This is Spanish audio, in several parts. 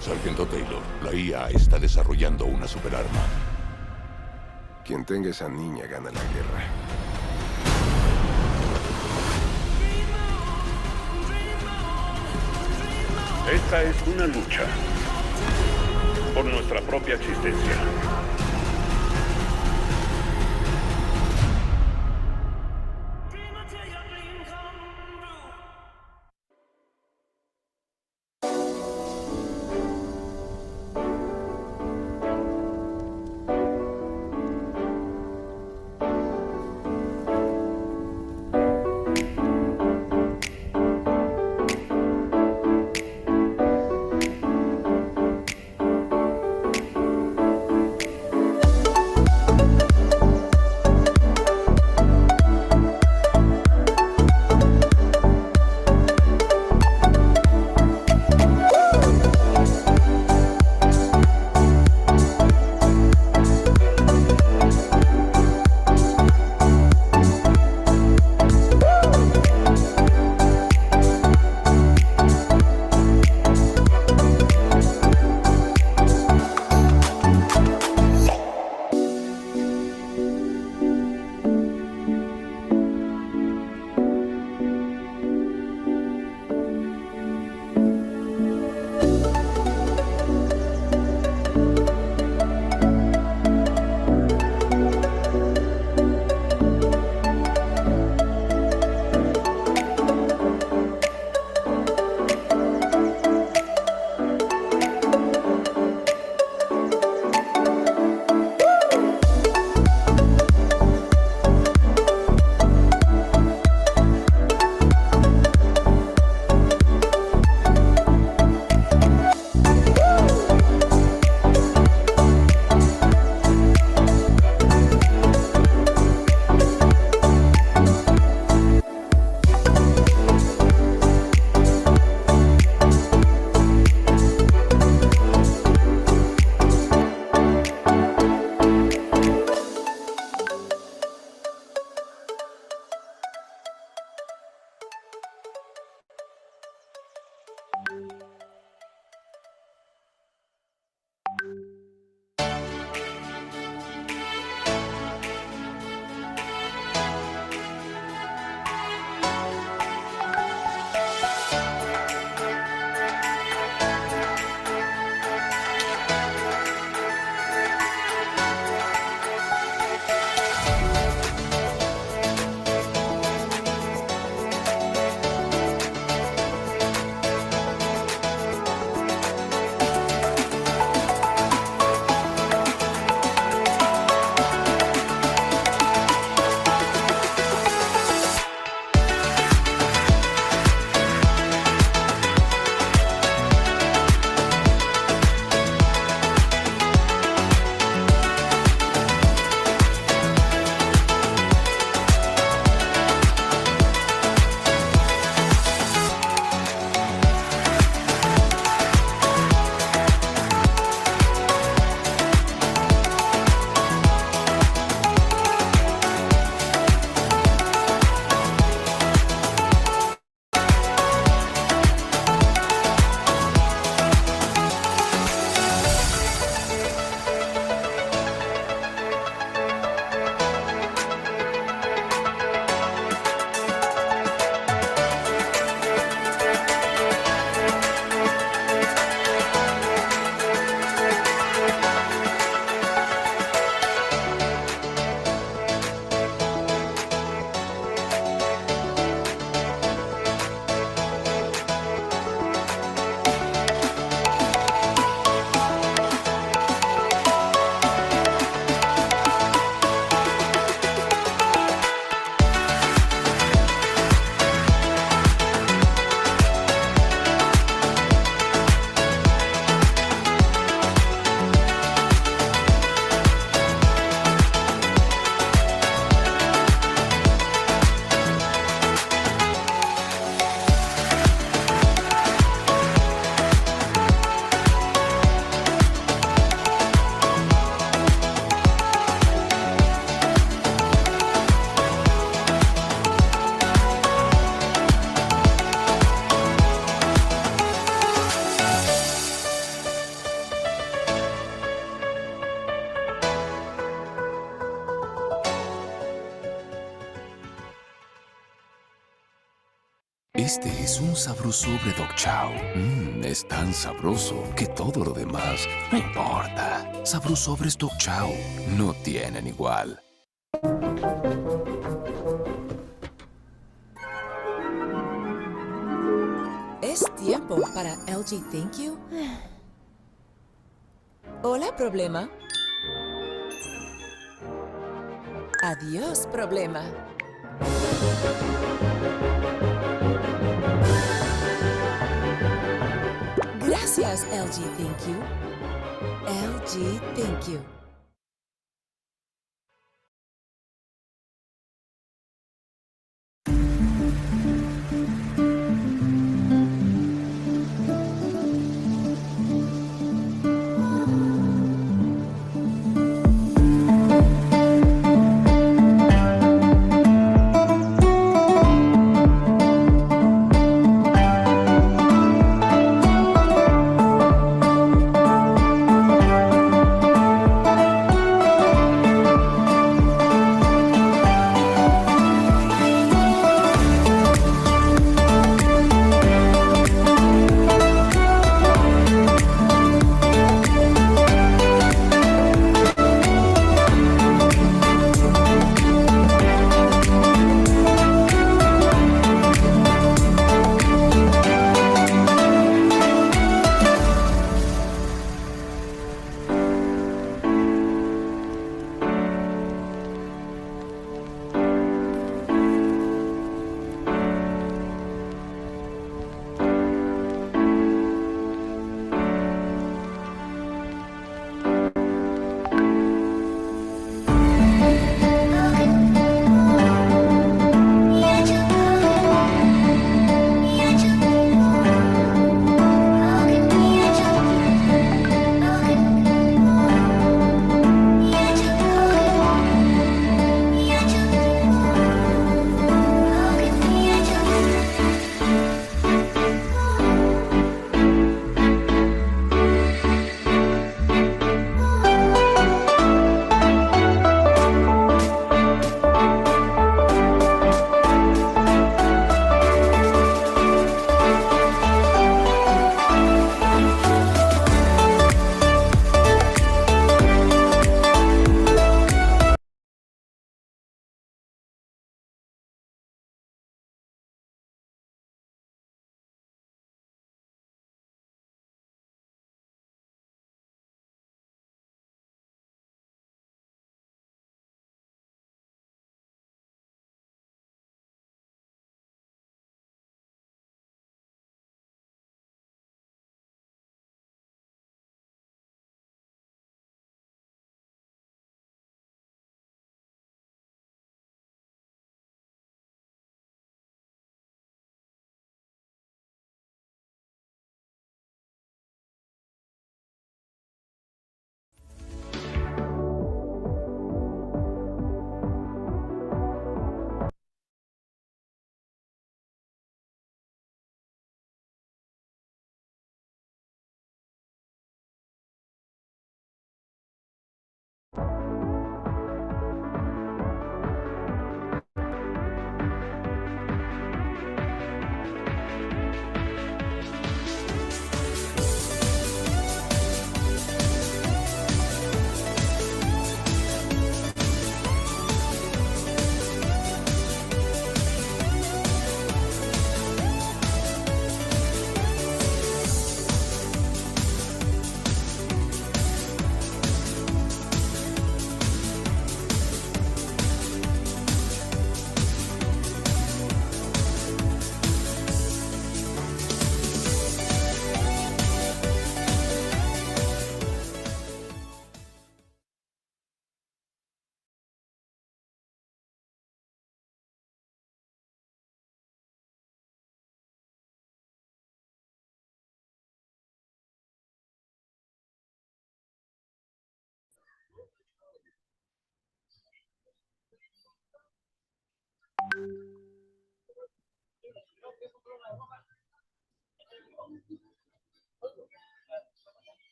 Sargento Taylor, la IA está desarrollando una superarma. Quien tenga esa niña gana la guerra. Esta es una lucha por nuestra propia existencia. Este es un sabrosobre Dog Chow. Es tan sabroso que todo lo demás no importa. Sabrosobres Dog Chow no tienen igual. Es tiempo para LG Thank You. Hola, problema. Adiós, problema. Gracias, LG Thank You. LG Thank You.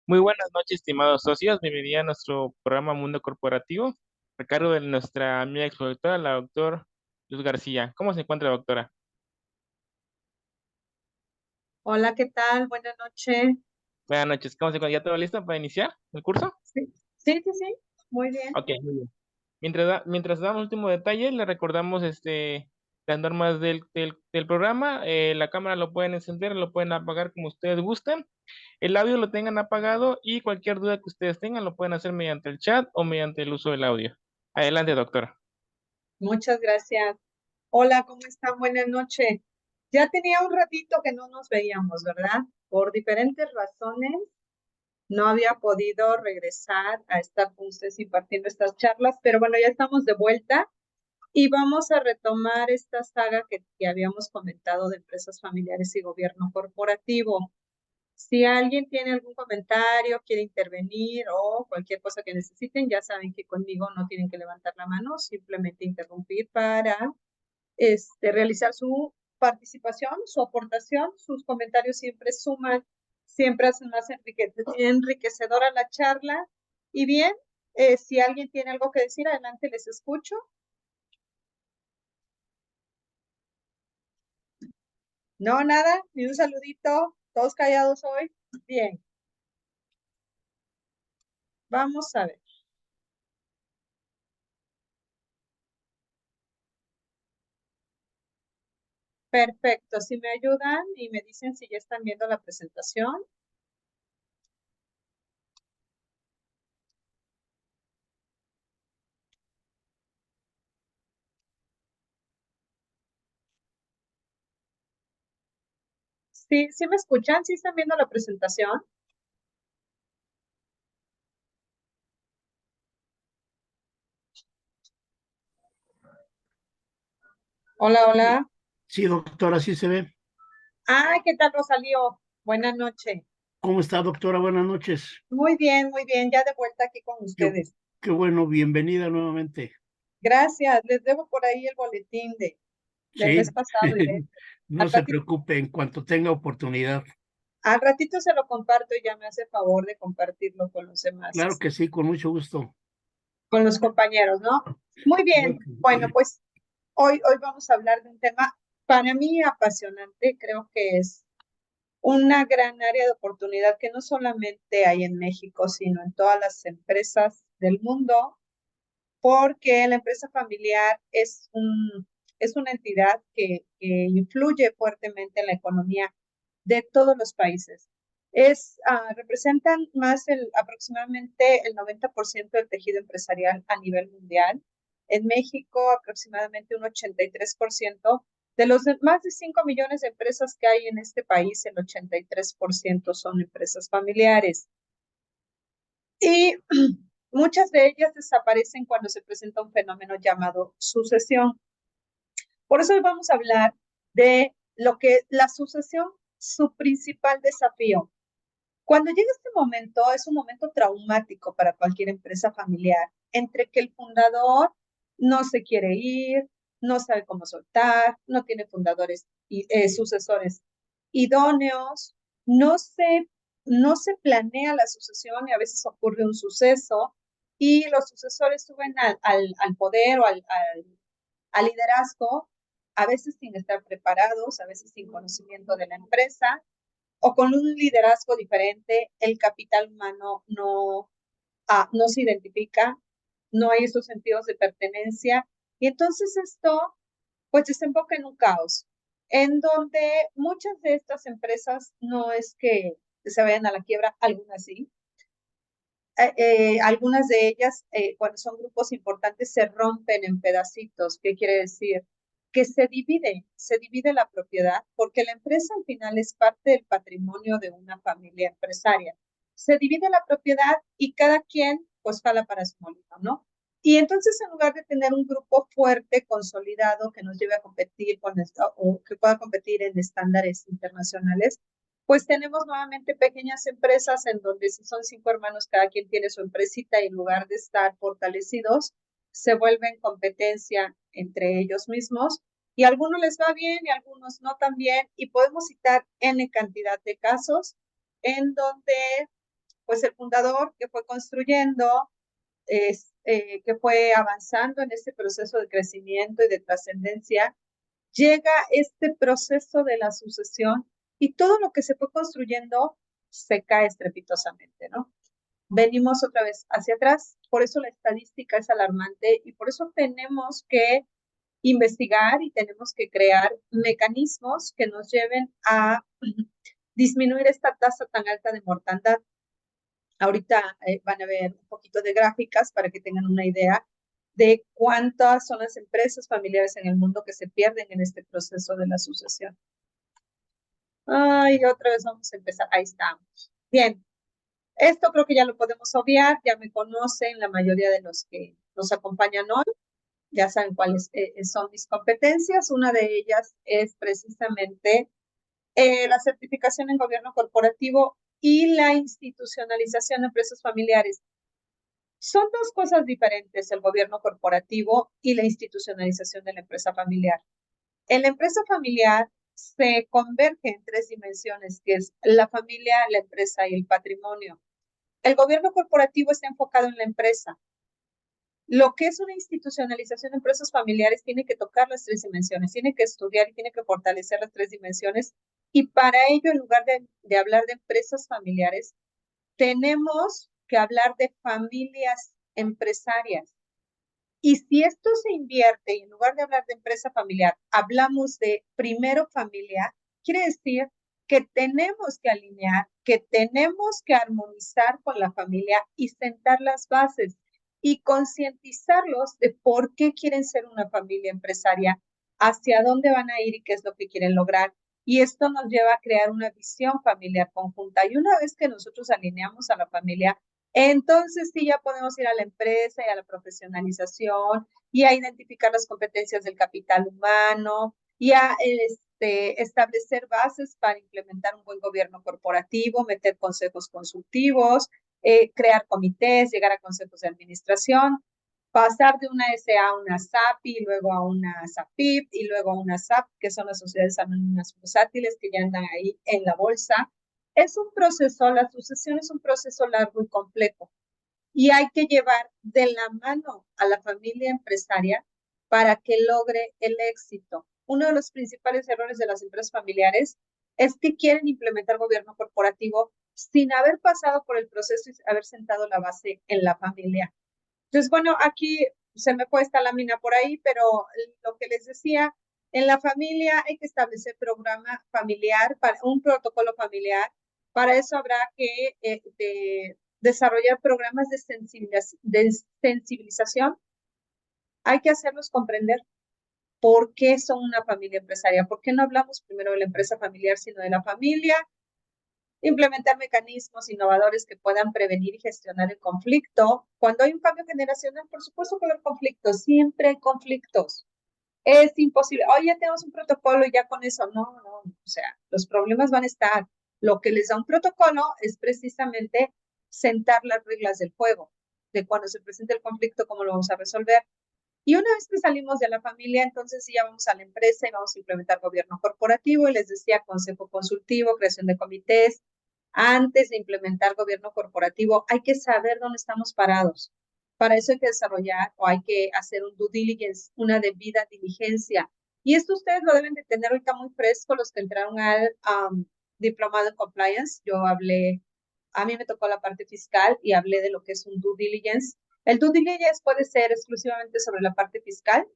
Muy buenas noches, estimados socios. Bienvenidos a nuestro programa Mundo Corporativo, a cargo de nuestra amiga expositora, la doctora Luz García. ¿Cómo se encuentra, doctora? Hola, ¿qué tal? Buenas noches. Buenas noches. ¿Cómo se encuentra? ¿Ya todo listo para iniciar el curso? Sí, sí, sí, sí. Muy bien. Ok, muy bien. Mientras damos último detalle, le recordamos las normas del programa. La cámara lo pueden encender, lo pueden apagar como ustedes gusten. El audio lo tengan apagado y cualquier duda que ustedes tengan lo pueden hacer mediante el chat o mediante el uso del audio. Adelante, doctora. Muchas gracias. Hola, ¿cómo están? Buenas noches. Ya tenía un ratito que no nos veíamos, ¿verdad? Por diferentes razones no había podido regresar a estar con ustedes impartiendo estas charlas, pero bueno, ya estamos de vuelta y vamos a retomar esta saga que habíamos comentado de empresas familiares y gobierno corporativo. Si alguien tiene algún comentario, quiere intervenir o cualquier cosa que necesiten, ya saben que conmigo no tienen que levantar la mano, simplemente interrumpir para realizar su participación, su aportación. Sus comentarios siempre suman, siempre hacen más enriquecedora la charla. Y bien, si alguien tiene algo que decir, adelante, les escucho. No, nada, ni un saludito, todos callados hoy. Bien, vamos a ver. Perfecto, si me ayudan y me dicen si ya están viendo la presentación. Sí, sí me escuchan, sí están viendo la presentación. Hola, hola. Sí, doctora, sí se ve. Ay, ¿qué tal, Rosalío? Buenas noches. ¿Cómo está, doctora? Buenas noches. Muy bien, ya de vuelta aquí con Qué, ustedes. qué bueno, bienvenida nuevamente. Gracias, les debo por ahí el boletín del mes Sí, pasado. Y no al se ratito, preocupe en cuanto tenga oportunidad. al ratito se lo comparto y ya me hace favor de compartirlo con los demás, Claro que sí, con mucho gusto. con los compañeros, ¿no? Muy Claro bien, bueno, pues hoy vamos a hablar de un tema para mí apasionante, creo que es una gran área de oportunidad que no solamente hay en México, sino en todas las empresas del mundo, porque la empresa familiar es una entidad que influye fuertemente en la economía de todos los países. Representan aproximadamente el 90% del tejido empresarial a nivel mundial. En México, aproximadamente un 83%. De los más de 5 millones de empresas que hay en este país, el 83% son empresas familiares. Y muchas de ellas desaparecen cuando se presenta un fenómeno llamado sucesión. Por eso hoy vamos a hablar de lo que la sucesión, su principal desafío. Cuando llega este momento, es un momento traumático para cualquier empresa familiar, entre que el fundador no se quiere ir, no sabe cómo soltar, no tiene fundadores y sucesores idóneos, no se, no se planea la sucesión y a veces ocurre un suceso y los sucesores suben al poder o al liderazgo, a veces sin estar preparados, a veces sin conocimiento de la empresa o con un liderazgo diferente, el capital humano no se identifica, no hay esos sentidos de pertenencia y entonces esto pues desemboca en un caos, en donde muchas de estas empresas no es que se vayan a la quiebra, algunas sí. Algunas de ellas, cuando son grupos importantes, se rompen en pedacitos. ¿Qué quiere decir? Que se divide la propiedad, porque la empresa al final es parte del patrimonio de una familia empresaria. Se divide la propiedad y cada quien pues jala para su molino, ¿no? Y entonces, en lugar de tener un grupo fuerte, consolidado, que nos lleve a competir con esto, o que pueda competir en estándares internacionales, pues tenemos nuevamente pequeñas empresas en donde si son 5 hermanos, cada quien tiene su empresita y en lugar de estar fortalecidos, se vuelven competencia entre ellos mismos y a algunos les va bien y a algunos no tan bien y podemos citar N cantidad de casos en donde pues el fundador que fue construyendo, que fue avanzando en este proceso de crecimiento y de trascendencia, llega este proceso de la sucesión y todo lo que se fue construyendo se cae estrepitosamente, ¿no? Venimos otra vez hacia atrás, por eso la estadística es alarmante y por eso tenemos que investigar y tenemos que crear mecanismos que nos lleven a disminuir esta tasa tan alta de mortandad. Ahorita van a ver un poquito de gráficas para que tengan una idea de cuántas son las empresas familiares en el mundo que se pierden en este proceso de la sucesión. Ay, otra vez vamos a empezar. Ahí estamos. Bien, esto creo que ya lo podemos obviar, ya me conocen la mayoría de los que nos acompañan hoy, ya saben cuáles son mis competencias. Una de ellas es precisamente la certificación en gobierno corporativo y la institucionalización de empresas familiares. Son dos cosas diferentes, el gobierno corporativo y la institucionalización de la empresa familiar. En la empresa familiar se converge en 3 dimensiones, que es la familia, la empresa y el patrimonio. El gobierno corporativo está enfocado en la empresa. Lo que es una institucionalización de empresas familiares tiene que tocar las 3 dimensiones, tiene que estudiar y tiene que fortalecer las 3 dimensiones. Y para ello, en lugar de hablar de empresas familiares, tenemos que hablar de familias empresarias. Y si esto se invierte y en lugar de hablar de empresa familiar, hablamos de primero familia, quiere decir que tenemos que alinear, que tenemos que armonizar con la familia y sentar las bases y concientizarlos de por qué quieren ser una familia empresaria, hacia dónde van a ir y qué es lo que quieren lograr. Y esto nos lleva a crear una visión familiar conjunta. Y una vez que nosotros alineamos a la familia, entonces sí ya podemos ir a la empresa y a la profesionalización y a identificar las competencias del capital humano y a establecer bases para implementar un buen gobierno corporativo, meter consejos consultivos, crear comités, llegar a consejos de administración, pasar de una SA a una SAPI, y luego a una SAPIP y luego a una SAP, que son las sociedades anónimas bursátiles que ya andan ahí en la bolsa. Es un proceso, la sucesión es un proceso largo y complejo y hay que llevar de la mano a la familia empresaria para que logre el éxito. Uno de los principales errores de las empresas familiares es que quieren implementar gobierno corporativo sin haber pasado por el proceso y haber sentado la base en la familia. Entonces, bueno, aquí se me fue esta lámina por ahí, pero lo que les decía, en la familia hay que establecer programa familiar, un protocolo familiar. Para eso habrá que desarrollar programas de sensibilización. Hay que hacerlos comprender por qué son una familia empresaria, por qué no hablamos primero de la empresa familiar, sino de la familia. Implementar mecanismos innovadores que puedan prevenir y gestionar el conflicto. Cuando hay un cambio generacional, por supuesto que va a haber conflictos, siempre hay conflictos. Es imposible, oye, ya tenemos un protocolo y ya con eso, no, o sea, los problemas van a estar. Lo que les da un protocolo es precisamente sentar las reglas del juego, de cuando se presente el conflicto, cómo lo vamos a resolver. Y una vez que salimos de la familia, entonces ya vamos a la empresa y vamos a implementar gobierno corporativo, y les decía consejo consultivo, creación de comités. Antes de implementar gobierno corporativo, hay que saber dónde estamos parados. Para eso hay que desarrollar o hay que hacer un due diligence, una debida diligencia. Y esto ustedes lo deben de tener ahorita muy fresco, los que entraron al diplomado en compliance. A mí me tocó la parte fiscal y hablé de lo que es un due diligence. El due diligence puede ser exclusivamente sobre la parte fiscal.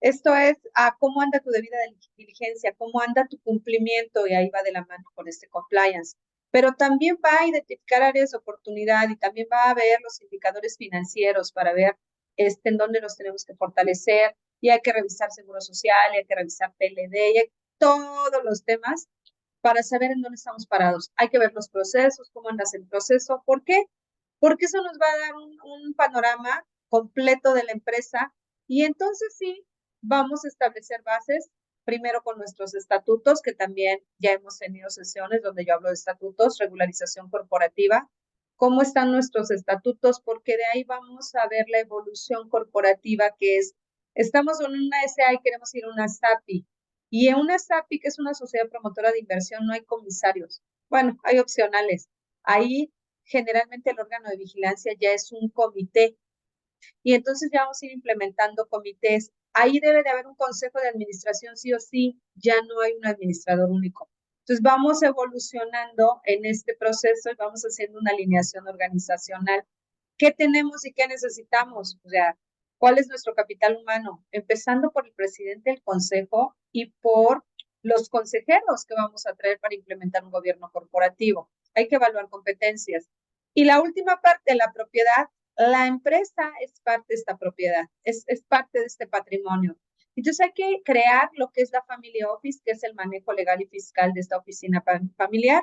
Esto es cómo anda tu debida diligencia, cómo anda tu cumplimiento, y ahí va de la mano con este compliance. Pero también va a identificar áreas de oportunidad y también va a ver los indicadores financieros para ver en dónde los tenemos que fortalecer, y hay que revisar seguro social, y hay que revisar PLD, y hay todos los temas para saber en dónde estamos parados. Hay que ver los procesos, cómo andas el proceso. ¿Por qué? Porque eso nos va a dar un panorama completo de la empresa y entonces sí, vamos a establecer bases, primero con nuestros estatutos, que también ya hemos tenido sesiones donde yo hablo de estatutos, regularización corporativa, cómo están nuestros estatutos, porque de ahí vamos a ver la evolución corporativa que es, estamos en una SA y queremos ir a una SAPI, y en una SAPI, que es una sociedad promotora de inversión, no hay comisarios. Bueno, hay opcionales. Ahí generalmente el órgano de vigilancia ya es un comité, y entonces ya vamos a ir implementando comités. Ahí debe de haber un consejo de administración sí o sí, ya no hay un administrador único. Entonces vamos evolucionando en este proceso y vamos haciendo una alineación organizacional. ¿Qué tenemos y qué necesitamos? O sea, ¿cuál es nuestro capital humano? Empezando por el presidente del consejo y por los consejeros que vamos a traer para implementar un gobierno corporativo. Hay que evaluar competencias. Y la última parte, la propiedad. La empresa es parte de esta propiedad, es parte de este patrimonio. Entonces hay que crear lo que es la Family Office, que es el manejo legal y fiscal de esta oficina familiar,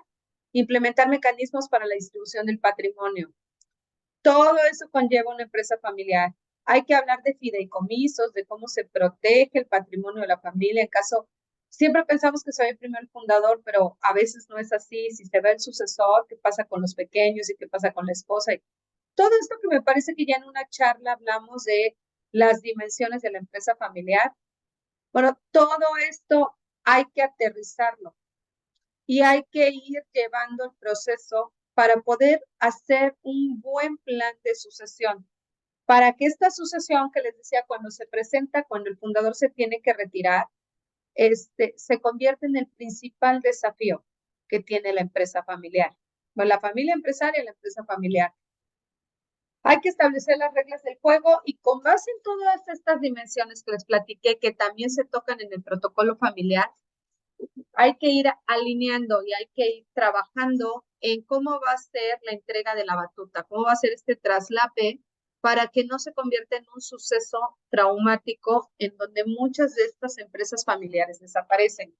implementar mecanismos para la distribución del patrimonio. Todo eso conlleva una empresa familiar. Hay que hablar de fideicomisos, de cómo se protege el patrimonio de la familia. En caso, siempre pensamos que se ve primero el fundador, pero a veces no es así. Si se ve el sucesor, ¿qué pasa con los pequeños y qué pasa con la esposa? Todo esto que me parece que ya en una charla hablamos de las dimensiones de la empresa familiar. Bueno, todo esto hay que aterrizarlo y hay que ir llevando el proceso para poder hacer un buen plan de sucesión. Para que esta sucesión que les decía, cuando se presenta, cuando el fundador se tiene que retirar, se convierte en el principal desafío que tiene la empresa familiar. Bueno, la familia empresaria y la empresa familiar. Hay que establecer las reglas del juego y con base en todas estas dimensiones que les platiqué, que también se tocan en el protocolo familiar, hay que ir alineando y hay que ir trabajando en cómo va a ser la entrega de la batuta, cómo va a ser este traslape para que no se convierta en un suceso traumático en donde muchas de estas empresas familiares desaparecen.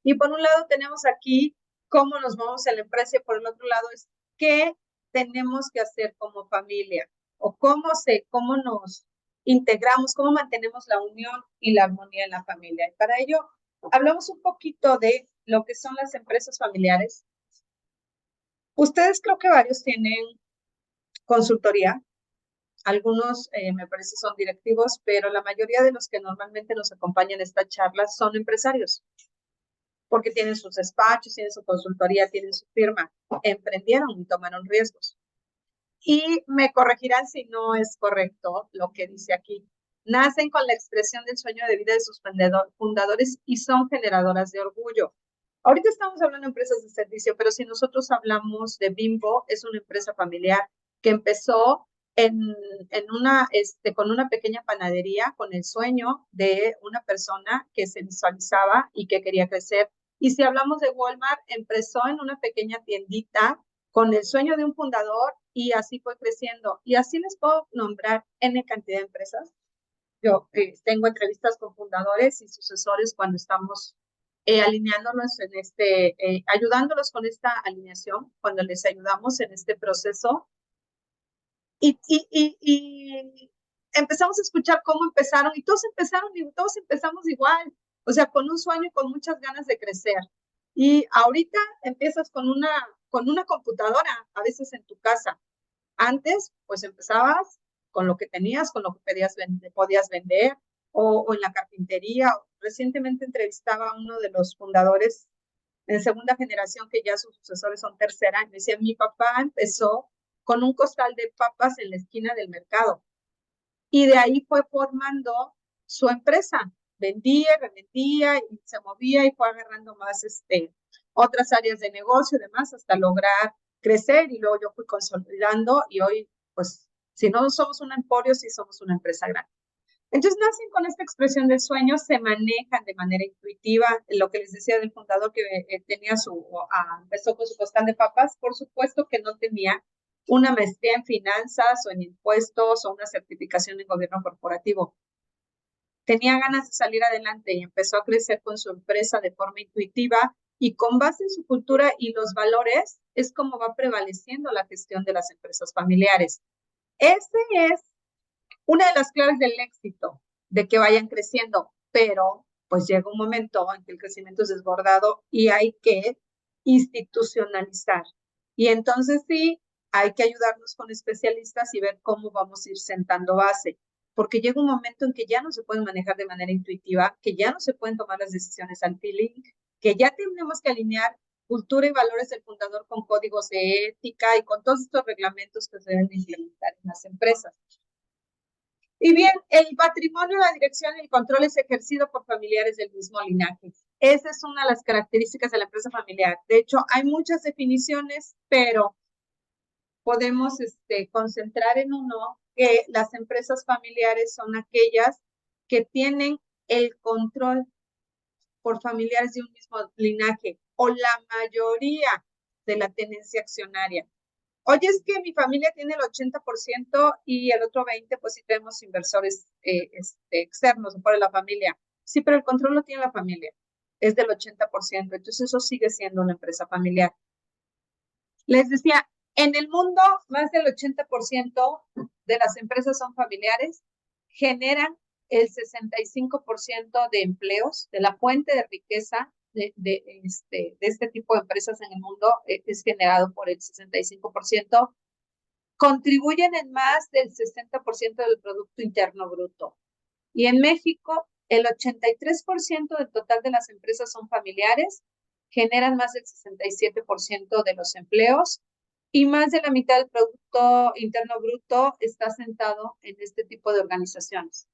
Y por un lado tenemos aquí cómo nos vamos a la empresa y por el otro lado es qué tenemos que hacer como familia o cómo nos integramos, cómo mantenemos la unión y la armonía en la familia. Y para ello hablamos un poquito de lo que son las empresas familiares. Ustedes creo que varios tienen consultoría, algunos me parece son directivos, pero la mayoría de los que normalmente nos acompañan en esta charla son empresarios, porque tienen sus despachos, tienen su consultoría, tienen su firma, emprendieron y tomaron riesgos. Y me corregirán si no es correcto lo que dice aquí. Nacen con la expresión del sueño de vida de sus fundadores y son generadoras de orgullo. Ahorita estamos hablando de empresas de servicio, pero si nosotros hablamos de Bimbo, es una empresa familiar que empezó con una pequeña panadería, con el sueño de una persona que se visualizaba y que quería crecer. Y si hablamos de Walmart, empezó en una pequeña tiendita con el sueño de un fundador y así fue creciendo. Y así les puedo nombrar N cantidad de empresas. Yo tengo entrevistas con fundadores y sucesores cuando estamos alineándonos ayudándolos con esta alineación, cuando les ayudamos en este proceso. Y empezamos a escuchar cómo empezaron y todos empezamos igual, o sea, con un sueño y con muchas ganas de crecer. Y ahorita empiezas con una computadora, a veces en tu casa. Antes, pues empezabas con lo que tenías, con lo que podías vender, o en la carpintería. Recientemente entrevistaba a uno de los fundadores en segunda generación, que ya sus sucesores son tercera, y me decía, mi papá empezó con un costal de papas en la esquina del mercado. Y de ahí fue formando su empresa. Vendía, revendía y se movía y fue agarrando más otras áreas de negocio y demás hasta lograr crecer. Y luego yo fui consolidando y hoy, pues, si no somos un emporio, sí somos una empresa grande. Entonces nacen con esta expresión del sueño, se manejan de manera intuitiva. Lo que les decía del fundador que empezó con su costal de papas, por supuesto que no tenía una maestría en finanzas o en impuestos o una certificación en gobierno corporativo. Tenía ganas de salir adelante y empezó a crecer con su empresa de forma intuitiva y con base en su cultura y los valores es como va prevaleciendo la gestión de las empresas familiares. Ese es una de las claves del éxito, de que vayan creciendo, pero pues llega un momento en que el crecimiento es desbordado y hay que institucionalizar. Y entonces sí, hay que ayudarnos con especialistas y ver cómo vamos a ir sentando base, porque llega un momento en que ya no se pueden manejar de manera intuitiva, que ya no se pueden tomar las decisiones al feeling, que ya tenemos que alinear cultura y valores del fundador con códigos de ética y con todos estos reglamentos que se deben implementar en las empresas. Y bien, el patrimonio, la dirección y el control es ejercido por familiares del mismo linaje. Esa es una de las características de la empresa familiar. De hecho, hay muchas definiciones, pero podemos concentrar en uno, que las empresas familiares son aquellas que tienen el control por familiares de un mismo linaje o la mayoría de la tenencia accionaria. Oye, es que mi familia tiene el 80% y el otro 20%, pues sí tenemos inversores externos por la familia. Sí, pero el control lo tiene la familia, es del 80%, entonces eso sigue siendo una empresa familiar. Les decía, en el mundo más del 80% de las empresas son familiares, generan el 65% de empleos, de la fuente de riqueza de este tipo de empresas en el mundo es generado por el 65%, contribuyen en más del 60% del Producto Interno Bruto. Y en México, el 83% del total de las empresas son familiares, generan más del 67% de los empleos y más de la mitad del Producto Interno Bruto está sentado en este tipo de organizaciones.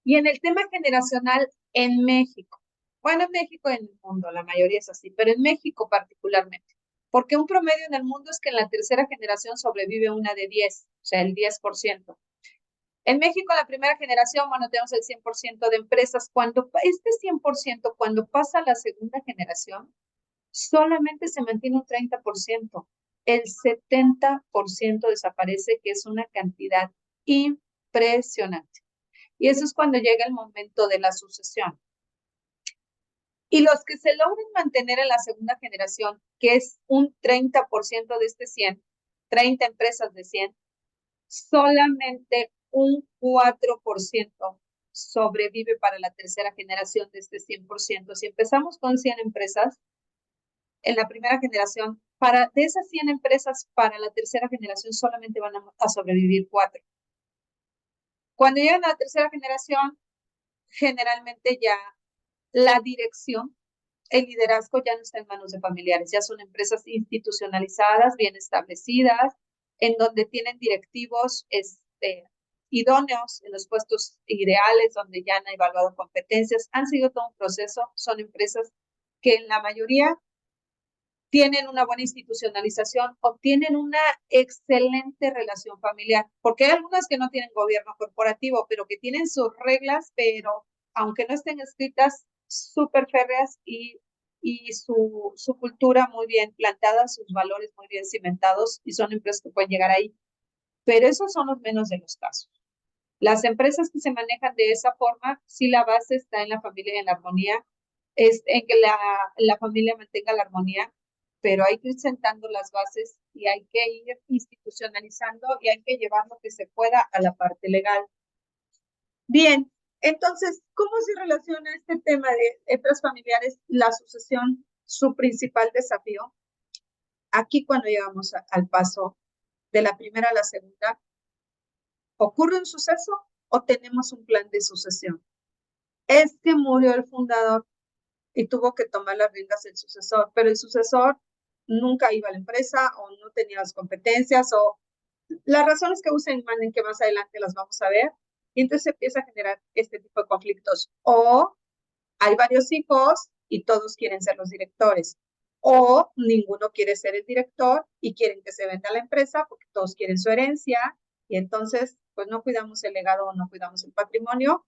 Y en el tema generacional, en México, bueno, en México y en el mundo, la mayoría es así, pero en México particularmente, porque un promedio en el mundo es que en la tercera generación sobrevive una de 10, o sea, el 10%. En México, la primera generación, bueno, tenemos el 100% de empresas. Cuando este 100%, cuando pasa a la segunda generación, solamente se mantiene un 30%. El 70% desaparece, que es una cantidad impresionante. Y eso es cuando llega el momento de la sucesión. Y los que se logran mantener en la segunda generación, que es un 30% de este 100, 30 empresas de 100, solamente un 4% sobrevive para la tercera generación de este 100%. Si empezamos con 100 empresas, en la primera generación, de esas 100 empresas, para la tercera generación solamente van a sobrevivir 4. Cuando llegan a la tercera generación, generalmente ya la dirección, el liderazgo ya no está en manos de familiares, ya son empresas institucionalizadas, bien establecidas, en donde tienen directivos idóneos en los puestos ideales, donde ya han evaluado competencias, han seguido todo un proceso, son empresas que en la mayoría tienen una buena institucionalización o tienen una excelente relación familiar, porque hay algunas que no tienen gobierno corporativo, pero que tienen sus reglas, pero aunque no estén escritas, súper férreas y su cultura muy bien plantada, sus valores muy bien cimentados, y son empresas que pueden llegar ahí. Pero esos son los menos de los casos. Las empresas que se manejan de esa forma, sí, la base está en la familia y en la armonía, es en que la familia mantenga la armonía, pero hay que ir sentando las bases y hay que ir institucionalizando y hay que llevar lo que se pueda a la parte legal. Bien, entonces, ¿cómo se relaciona este tema de empresas familiares, la sucesión, su principal desafío? Aquí cuando llegamos al paso de la primera a la segunda, ¿ocurre un suceso o tenemos un plan de sucesión? Es que murió el fundador y tuvo que tomar las riendas el sucesor, pero el sucesor nunca iba a la empresa o no tenía las competencias o las razones que usen manden, que más adelante las vamos a ver, y entonces se empieza a generar este tipo de conflictos. O hay varios hijos y todos quieren ser los directores, o ninguno quiere ser el director y quieren que se venda la empresa porque todos quieren su herencia, y entonces pues no cuidamos el legado o no cuidamos el patrimonio.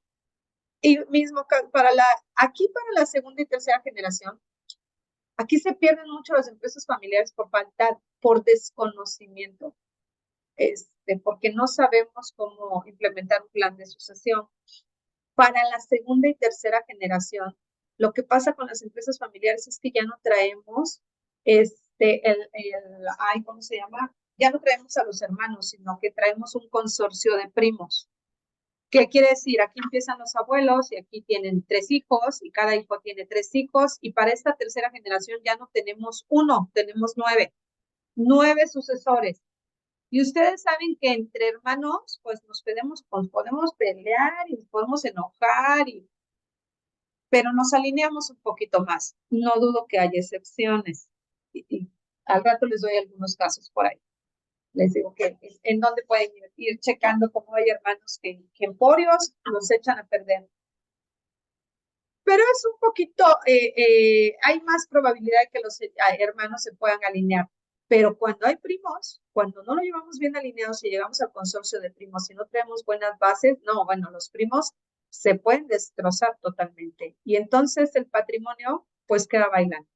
Y mismo para la segunda y tercera generación, aquí se pierden mucho las empresas familiares por desconocimiento, porque no sabemos cómo implementar un plan de sucesión. Para la segunda y tercera generación, lo que pasa con las empresas familiares es que ya no traemos ¿cómo se llama? Ya no traemos a los hermanos, sino que traemos un consorcio de primos. ¿Qué quiere decir? Aquí empiezan los abuelos y aquí tienen 3 hijos y cada hijo tiene 3 hijos y para esta tercera generación ya no tenemos 1, tenemos 9. 9 sucesores. Y ustedes saben que entre hermanos, pues nos podemos pelear y nos podemos enojar, pero nos alineamos un poquito más. No dudo que haya excepciones. Y al rato les doy algunos casos por ahí. Les digo que en donde pueden ir checando cómo hay hermanos que emporios los echan a perder. Pero es un poquito, hay más probabilidad de que los hermanos se puedan alinear. Pero cuando hay primos, cuando no lo llevamos bien alineados y llegamos al consorcio de primos y no tenemos buenas bases, no, bueno, los primos se pueden destrozar totalmente. Y entonces el patrimonio, pues queda bailando.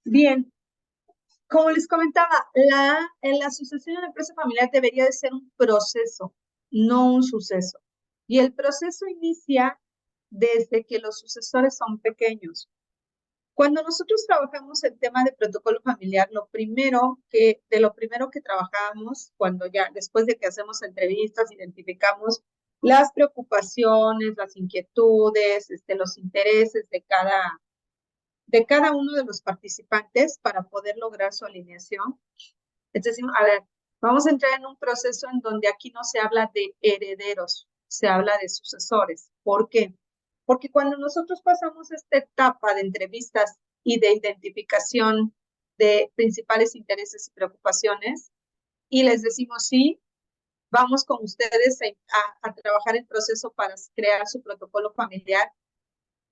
Bien, como les comentaba, la sucesión de empresa familiar debería de ser un proceso, no un suceso. Y el proceso inicia desde que los sucesores son pequeños. Cuando nosotros trabajamos el tema de protocolo familiar, lo primero que trabajamos, cuando ya después de que hacemos entrevistas, identificamos las preocupaciones, las inquietudes, los intereses de cada uno de los participantes para poder lograr su alineación. Entonces, a ver, vamos a entrar en un proceso en donde aquí no se habla de herederos, se habla de sucesores. ¿Por qué? Porque cuando nosotros pasamos esta etapa de entrevistas y de identificación de principales intereses y preocupaciones, y les decimos sí, vamos con ustedes a trabajar el proceso para crear su protocolo familiar,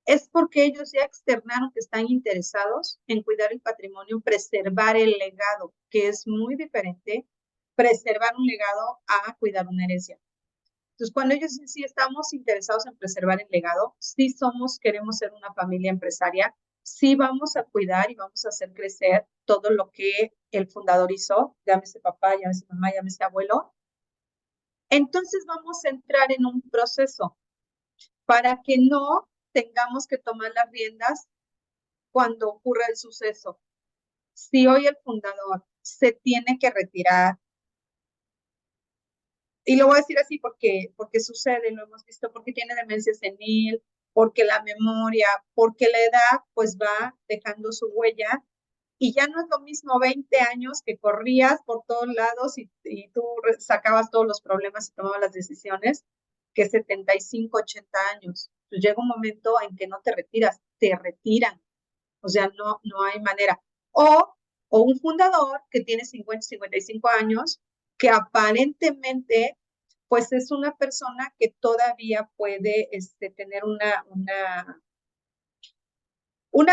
es porque ellos ya externaron que están interesados en cuidar el patrimonio, preservar el legado, que es muy diferente, preservar un legado a cuidar una herencia. Entonces, cuando ellos dicen sí estamos interesados en preservar el legado, sí queremos ser una familia empresaria, sí vamos a cuidar y vamos a hacer crecer todo lo que el fundador hizo, llámese papá, llámese mamá, llámese abuelo. Entonces vamos a entrar en un proceso para que no tengamos que tomar las riendas cuando ocurra el suceso. Si hoy el fundador se tiene que retirar, y lo voy a decir así porque sucede, lo hemos visto, porque tiene demencia senil, porque la memoria, porque la edad, pues va dejando su huella, y ya no es lo mismo 20 años que corrías por todos lados y tú sacabas todos los problemas y tomabas las decisiones, que 75, 80 años. Pues llega un momento en que no te retiras, te retiran. O sea, no hay manera. O un fundador que tiene 50, 55 años, que aparentemente, pues es una persona que todavía puede tener una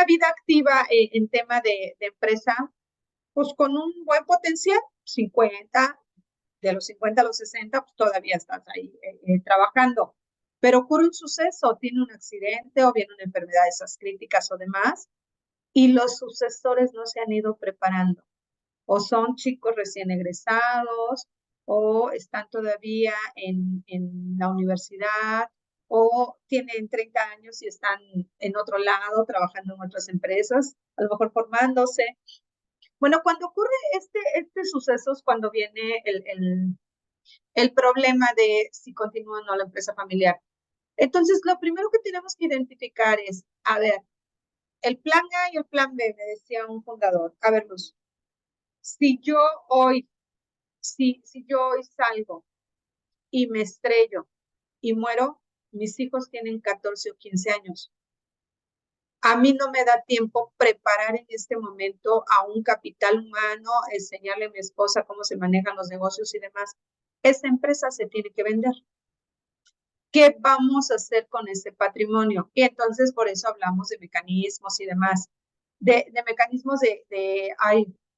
vida activa en tema de empresa, pues con un buen potencial, 50, de los 50 a los 60, pues todavía estás ahí trabajando. Pero ocurre un suceso, tiene un accidente o viene una enfermedad de esas críticas o demás, y los sucesores no se han ido preparando. O son chicos recién egresados, o están todavía en la universidad, o tienen 30 años y están en otro lado, trabajando en otras empresas, a lo mejor formándose. Bueno, cuando ocurre este suceso es cuando viene el problema de si continúa o no la empresa familiar. Entonces, lo primero que tenemos que identificar es, a ver, el plan A y el plan B, me decía un fundador. A ver, Luz, si yo hoy salgo y me estrello y muero, mis hijos tienen 14 o 15 años. A mí no me da tiempo preparar en este momento a un capital humano, enseñarle a mi esposa cómo se manejan los negocios y demás. Esa empresa se tiene que vender. ¿Qué vamos a hacer con ese patrimonio? Y entonces por eso hablamos de mecanismos y demás, de mecanismos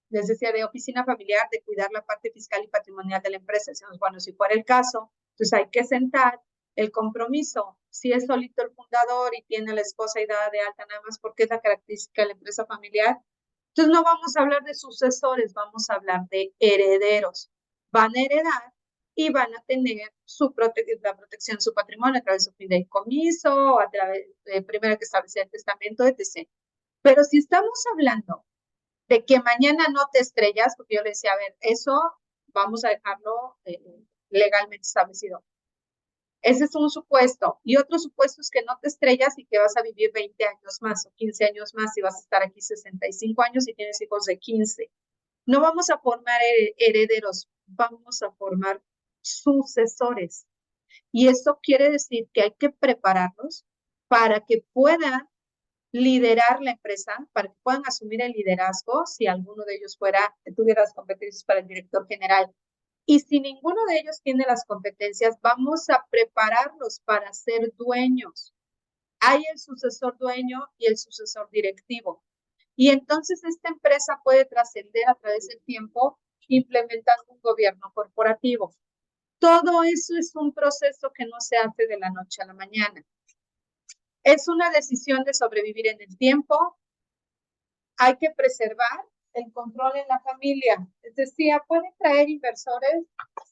les decía, de oficina familiar, de cuidar la parte fiscal y patrimonial de la empresa. Decimos, bueno, si fuera el caso, entonces hay que sentar el compromiso. Si es solito el fundador y tiene a la esposa y dada de alta nada más porque es la característica de la empresa familiar, entonces no vamos a hablar de sucesores, vamos a hablar de herederos. Van a heredar y van a tener la protección de su patrimonio a través de su fideicomiso, a través de primero que establecer el testamento, etc. Pero si estamos hablando de que mañana no te estrellas, porque yo le decía, a ver, eso vamos a dejarlo legalmente establecido. Ese es un supuesto. Y otro supuesto es que no te estrellas y que vas a vivir 20 años más o 15 años más y vas a estar aquí 65 años y tienes hijos de 15. No vamos a formar herederos, vamos a formar sucesores. Y esto quiere decir que hay que prepararlos para que puedan liderar la empresa, para que puedan asumir el liderazgo si alguno de ellos tuviera las competencias para el director general. Y si ninguno de ellos tiene las competencias, vamos a prepararlos para ser dueños. Hay el sucesor dueño y el sucesor directivo. Y entonces esta empresa puede trascender a través del tiempo implementando un gobierno corporativo. Todo eso es un proceso que no se hace de la noche a la mañana. Es una decisión de sobrevivir en el tiempo. Hay que preservar el control en la familia. Les decía, ¿pueden traer inversores?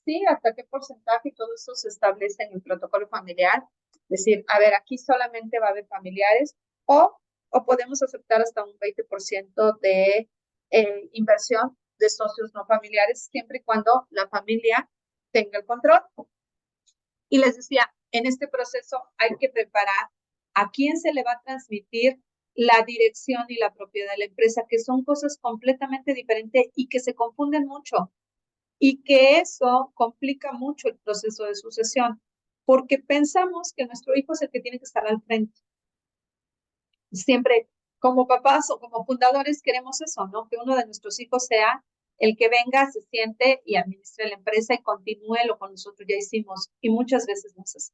Sí, ¿hasta qué porcentaje? Y todo eso se establece en el protocolo familiar. Es decir, a ver, aquí solamente va a haber familiares o podemos aceptar hasta un 20% de inversión de socios no familiares, siempre y cuando la familia tenga el control. Y les decía, en este proceso hay que preparar a quién se le va a transmitir la dirección y la propiedad de la empresa, que son cosas completamente diferentes y que se confunden mucho. Y que eso complica mucho el proceso de sucesión, porque pensamos que nuestro hijo es el que tiene que estar al frente. Siempre, como papás o como fundadores, queremos eso, ¿no? Que uno de nuestros hijos sea el que venga, se siente y administre la empresa y continúe lo que nosotros ya hicimos. Y muchas veces no es así.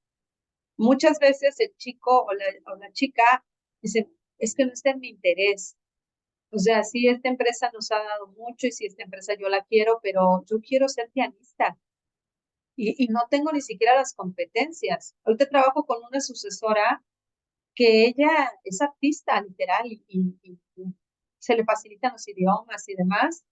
Muchas veces el chico o la chica dicen, es que no está en mi interés. O sea, sí, esta empresa nos ha dado mucho y sí, esta empresa yo la quiero, pero yo quiero ser pianista y no tengo ni siquiera las competencias. Ahorita trabajo con una sucesora que ella es artista, literal, y se le facilitan los idiomas y demás.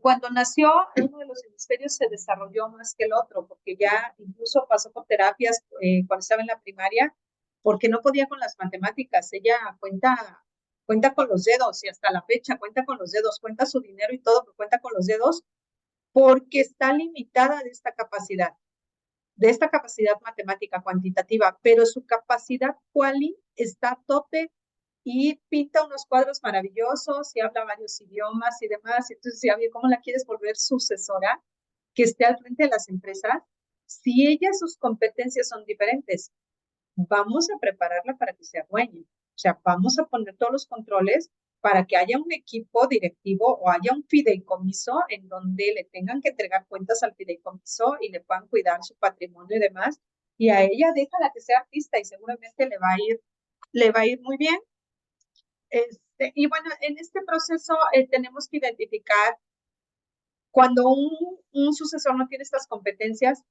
Cuando nació, uno de los hemisferios se desarrolló más que el otro, porque ya incluso pasó por terapias cuando estaba en la primaria, porque no podía con las matemáticas. Ella cuenta con los dedos y hasta la fecha cuenta con los dedos, cuenta su dinero y todo, pero cuenta con los dedos porque está limitada de esta capacidad matemática cuantitativa, pero su capacidad quali está a tope y pinta unos cuadros maravillosos y habla varios idiomas y demás. Entonces, ¿cómo la quieres volver sucesora que esté al frente de las empresas? Si sus competencias son diferentes, vamos a prepararla para que sea dueña. O sea, vamos a poner todos los controles para que haya un equipo directivo o haya un fideicomiso en donde le tengan que entregar cuentas al fideicomiso y le puedan cuidar su patrimonio y demás. Y a ella déjala que sea artista y seguramente le va a ir muy bien. Y bueno, en este proceso tenemos que identificar cuando un sucesor no tiene estas competencias,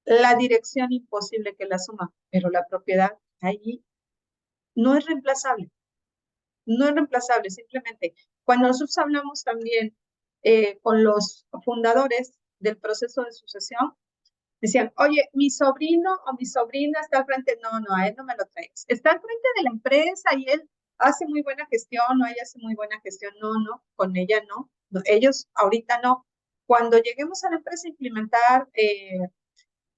la dirección imposible que la asuma, pero la propiedad ahí no es reemplazable. No es reemplazable, simplemente. Cuando nosotros hablamos también con los fundadores del proceso de sucesión, decían, oye, mi sobrino o mi sobrina está al frente. No, a él no me lo traes. Está al frente de la empresa y él hace muy buena gestión o ella hace muy buena gestión. No, con ella no. Ellos ahorita no. Cuando lleguemos a la empresa a implementar,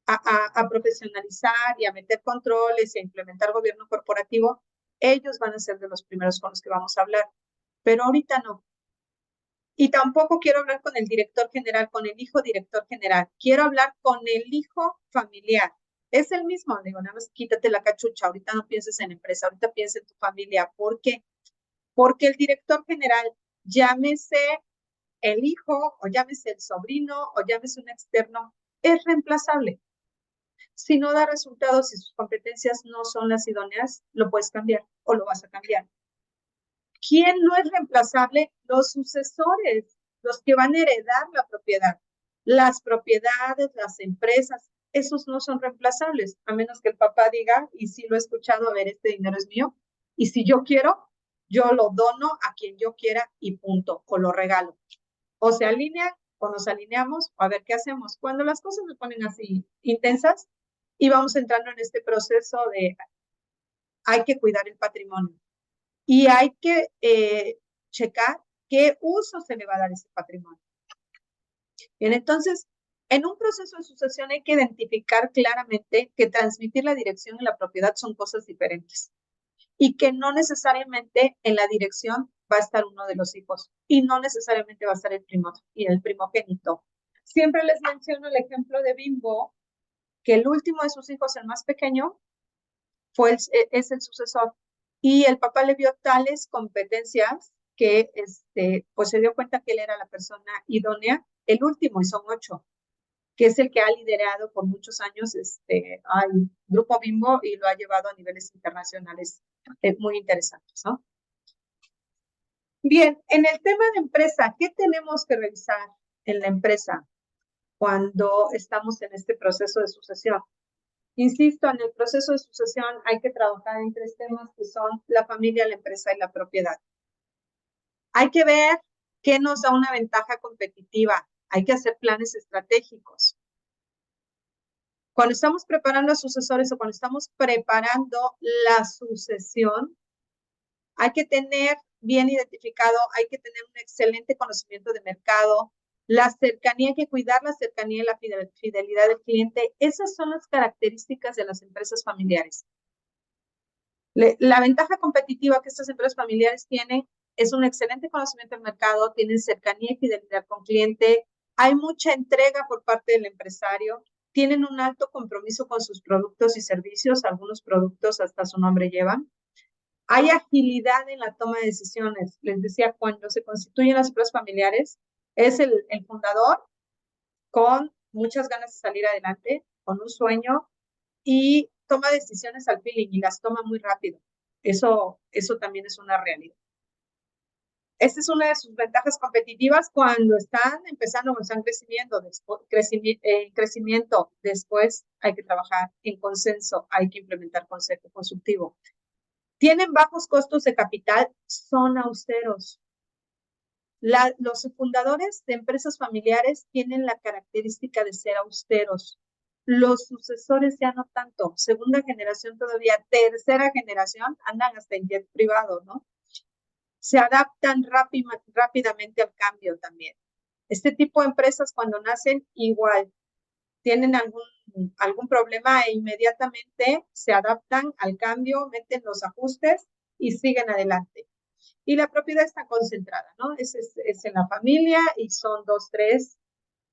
a profesionalizar y a meter controles y a implementar gobierno corporativo, ellos van a ser de los primeros con los que vamos a hablar. Pero ahorita no. Y tampoco quiero hablar con el director general, con el hijo director general. Quiero hablar con el hijo familiar. Es el mismo. Digo, nada más quítate la cachucha. Ahorita no pienses en empresa, ahorita piensa en tu familia. ¿Por qué? Porque el director general, llámese el hijo, o llámese el sobrino, o llámese un externo, es reemplazable. Si no da resultados y sus competencias no son las idóneas, lo puedes cambiar o lo vas a cambiar. ¿Quién no es reemplazable? Los sucesores, los que van a heredar la propiedad. Las propiedades, las empresas, esos no son reemplazables, a menos que el papá diga, y sí lo he escuchado, a ver, este dinero es mío, y si yo quiero, yo lo dono a quien yo quiera y punto, o lo regalo. O se alinean o nos alineamos, o a ver qué hacemos. Cuando las cosas se ponen así intensas y vamos entrando en este proceso de hay que cuidar el patrimonio. Y hay que checar qué uso se le va a dar a ese patrimonio. Bien, entonces, En un proceso de sucesión hay que identificar claramente que transmitir la dirección y la propiedad son cosas diferentes y que no necesariamente en la dirección va a estar uno de los hijos y no necesariamente va a estar el primogénito. Siempre les menciono el ejemplo de Bimbo, que el último de sus hijos, el más pequeño, es el sucesor. Y el papá le vio tales competencias que pues se dio cuenta que él era la persona idónea, el último, y son 8, que es el que ha liderado por muchos años al Grupo Bimbo y lo ha llevado a niveles internacionales muy interesantes, ¿no? Bien, en el tema de empresa, ¿qué tenemos que revisar en la empresa cuando estamos en este proceso de sucesión? Insisto, en el proceso de sucesión hay que trabajar en 3 temas que son la familia, la empresa y la propiedad. Hay que ver qué nos da una ventaja competitiva. Hay que hacer planes estratégicos. Cuando estamos preparando a sucesores o cuando estamos preparando la sucesión, hay que tener bien identificado, hay que tener un excelente conocimiento de mercado, la cercanía, hay que cuidar la cercanía y la fidelidad del cliente. Esas son las características de las empresas familiares. La ventaja competitiva que estas empresas familiares tienen es un excelente conocimiento del mercado, tienen cercanía y fidelidad con cliente, hay mucha entrega por parte del empresario, tienen un alto compromiso con sus productos y servicios, algunos productos hasta su nombre llevan. Hay agilidad en la toma de decisiones. Les decía, cuando se constituyen las empresas familiares, es el fundador con muchas ganas de salir adelante, con un sueño y toma decisiones al feeling y las toma muy rápido. Eso también es una realidad. Esta es una de sus ventajas competitivas cuando están empezando, cuando están crecimiento. Después hay que trabajar en consenso, hay que implementar consejo consultivo. Tienen bajos costos de capital, son austeros. Los fundadores de empresas familiares tienen la característica de ser austeros. Los sucesores ya no tanto. Segunda generación todavía, tercera generación, andan hasta en jet privado, ¿no? Se adaptan rápidamente al cambio también. Este tipo de empresas cuando nacen igual, tienen algún problema e inmediatamente se adaptan al cambio, meten los ajustes y siguen adelante. Y la propiedad está concentrada, ¿no? Es en la familia y son 2, 3.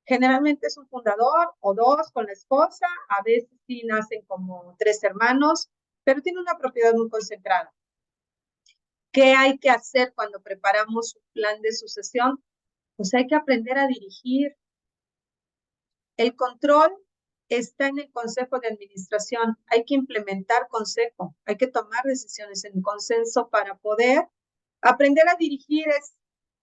Generalmente es un fundador o 2 con la esposa, a veces sí nacen como 3 hermanos, pero tiene una propiedad muy concentrada. ¿Qué hay que hacer cuando preparamos un plan de sucesión? Pues hay que aprender a dirigir. El control está en el consejo de administración. Hay que implementar consejo, hay que tomar decisiones en consenso para poder aprender a dirigir. Es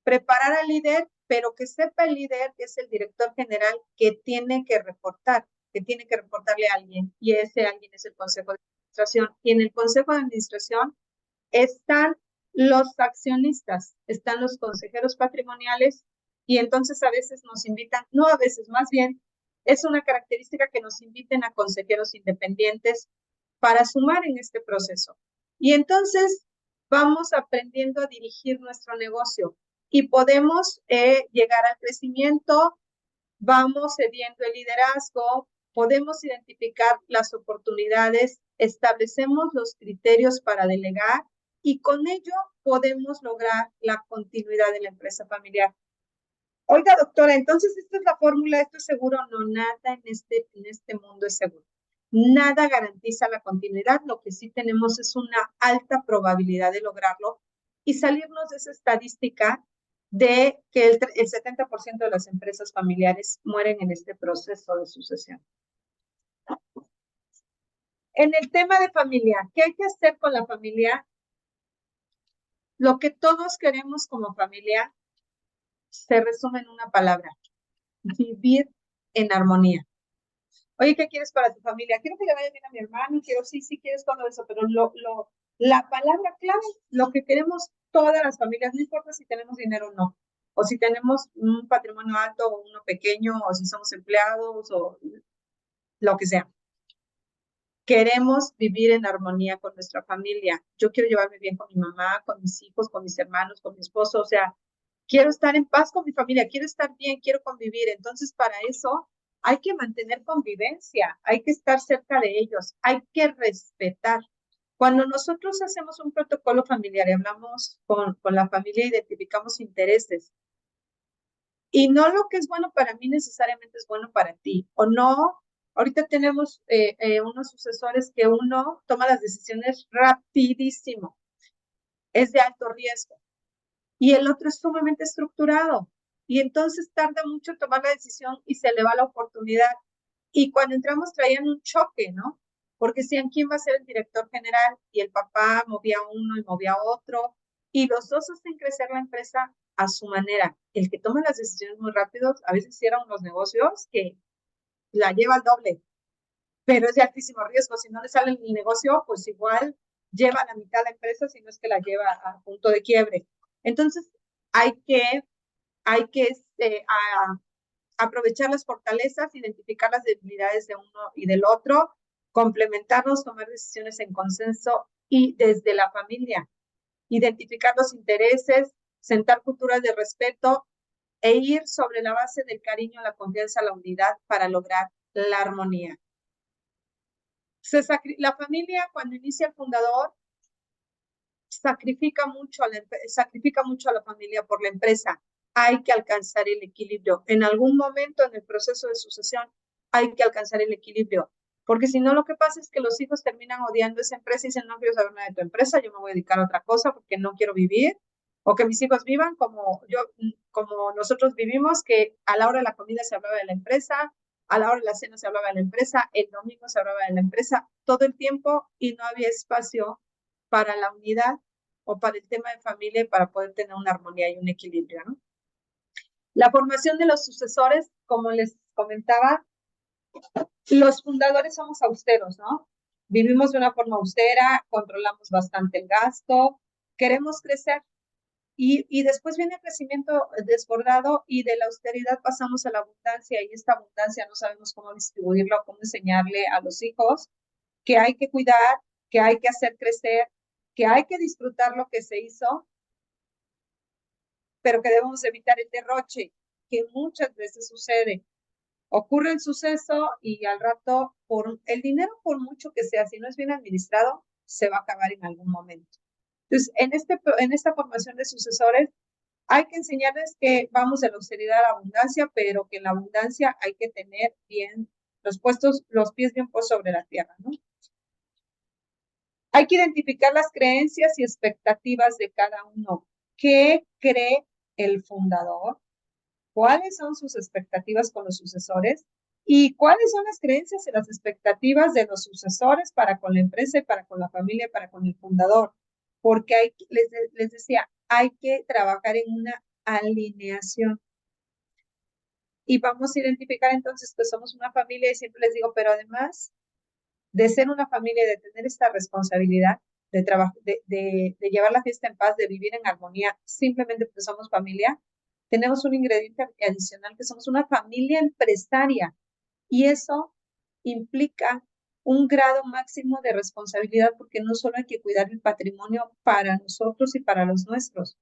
preparar al líder, pero que sepa el líder que es el director general que tiene que reportar, que tiene que reportarle a alguien, y ese alguien es el consejo de administración. Y en el consejo de administración están los accionistas, están los consejeros patrimoniales, y entonces a veces nos invitan, no a veces, más bien, es una característica que nos inviten a consejeros independientes para sumar en este proceso. Y entonces vamos aprendiendo a dirigir nuestro negocio y podemos llegar al crecimiento, vamos cediendo el liderazgo, podemos identificar las oportunidades, establecemos los criterios para delegar y con ello podemos lograr la continuidad de la empresa familiar. Oiga, doctora, entonces esta es la fórmula, esto es seguro. No, nada en este mundo es seguro. Nada garantiza la continuidad. Lo que sí tenemos es una alta probabilidad de lograrlo y salirnos de esa estadística de que el 70% de las empresas familiares mueren en este proceso de sucesión. En el tema de familia, ¿qué hay que hacer con la familia? Lo que todos queremos como familia se resume en una palabra: vivir en armonía. Oye, ¿qué quieres para tu familia? Quiero que le vaya bien a mi hermano, quiero, sí, quieres todo eso, pero la palabra clave, lo que queremos todas las familias, no importa si tenemos dinero o no, o si tenemos un patrimonio alto o uno pequeño, o si somos empleados, o lo que sea. Queremos vivir en armonía con nuestra familia. Yo quiero llevarme bien con mi mamá, con mis hijos, con mis hermanos, con mi esposo, o sea, quiero estar en paz con mi familia, quiero estar bien, quiero convivir. Entonces, para eso hay que mantener convivencia, hay que estar cerca de ellos, hay que respetar. Cuando nosotros hacemos un protocolo familiar y hablamos con la familia, identificamos intereses, y no lo que es bueno para mí necesariamente es bueno para ti, o no. Ahorita tenemos unos sucesores que uno toma las decisiones rapidísimo, es de alto riesgo, y el otro es sumamente estructurado, y entonces tarda mucho en tomar la decisión y se le va la oportunidad. Y cuando entramos traían un choque, ¿no? Porque decían quién va a ser el director general, y el papá movía uno y movía otro, y los dos hacen crecer la empresa a su manera. El que toma las decisiones muy rápido, a veces hicieron unos negocios que la lleva al doble, pero es de altísimo riesgo. Si no le sale el negocio, pues igual lleva la mitad de la empresa, si no es que la lleva a punto de quiebre. Entonces, hay que aprovechar las fortalezas, identificar las debilidades de uno y del otro, complementarnos, tomar decisiones en consenso y desde la familia, identificar los intereses, sentar culturas de respeto e ir sobre la base del cariño, la confianza, la unidad para lograr la armonía. La familia, cuando inicia el fundador, sacrifica mucho a la familia por la empresa. Hay que alcanzar el equilibrio. En algún momento en el proceso de sucesión hay que alcanzar el equilibrio, porque si no, lo que pasa es que los hijos terminan odiando esa empresa y dicen, no quiero saber nada de tu empresa, yo me voy a dedicar a otra cosa porque no quiero vivir, o que mis hijos vivan como nosotros vivimos, que a la hora de la comida se hablaba de la empresa, a la hora de la cena se hablaba de la empresa, el domingo se hablaba de la empresa, todo el tiempo, y no había espacio para la unidad o para el tema de familia y para poder tener una armonía y un equilibrio, ¿no? La formación de los sucesores, como les comentaba, los fundadores somos austeros, ¿no? Vivimos de una forma austera, controlamos bastante el gasto, queremos crecer, y después viene el crecimiento desbordado, y de la austeridad pasamos a la abundancia, y esta abundancia no sabemos cómo distribuirlo, cómo enseñarle a los hijos que hay que cuidar, que hay que hacer crecer, que hay que disfrutar lo que se hizo, pero que debemos evitar el derroche, que muchas veces sucede. Ocurre el suceso y al rato, el dinero, por mucho que sea, si no es bien administrado, se va a acabar en algún momento. Entonces, en esta formación de sucesores, hay que enseñarles que vamos de la austeridad a la abundancia, pero que en la abundancia hay que tener bien los pies bien puestos sobre la tierra, ¿no? Hay que identificar las creencias y expectativas de cada uno. ¿Qué cree el fundador? ¿Cuáles son sus expectativas con los sucesores? ¿Y cuáles son las creencias y las expectativas de los sucesores para con la empresa y para con la familia y para con el fundador? Porque les decía, hay que trabajar en una alineación. Y vamos a identificar entonces que somos una familia, y siempre les digo, pero además de ser una familia y de tener esta responsabilidad de llevar la fiesta en paz, de vivir en armonía, simplemente porque somos familia, tenemos un ingrediente adicional, que somos una familia empresaria, y eso implica un grado máximo de responsabilidad, porque no solo hay que cuidar el patrimonio para nosotros y para los nuestros,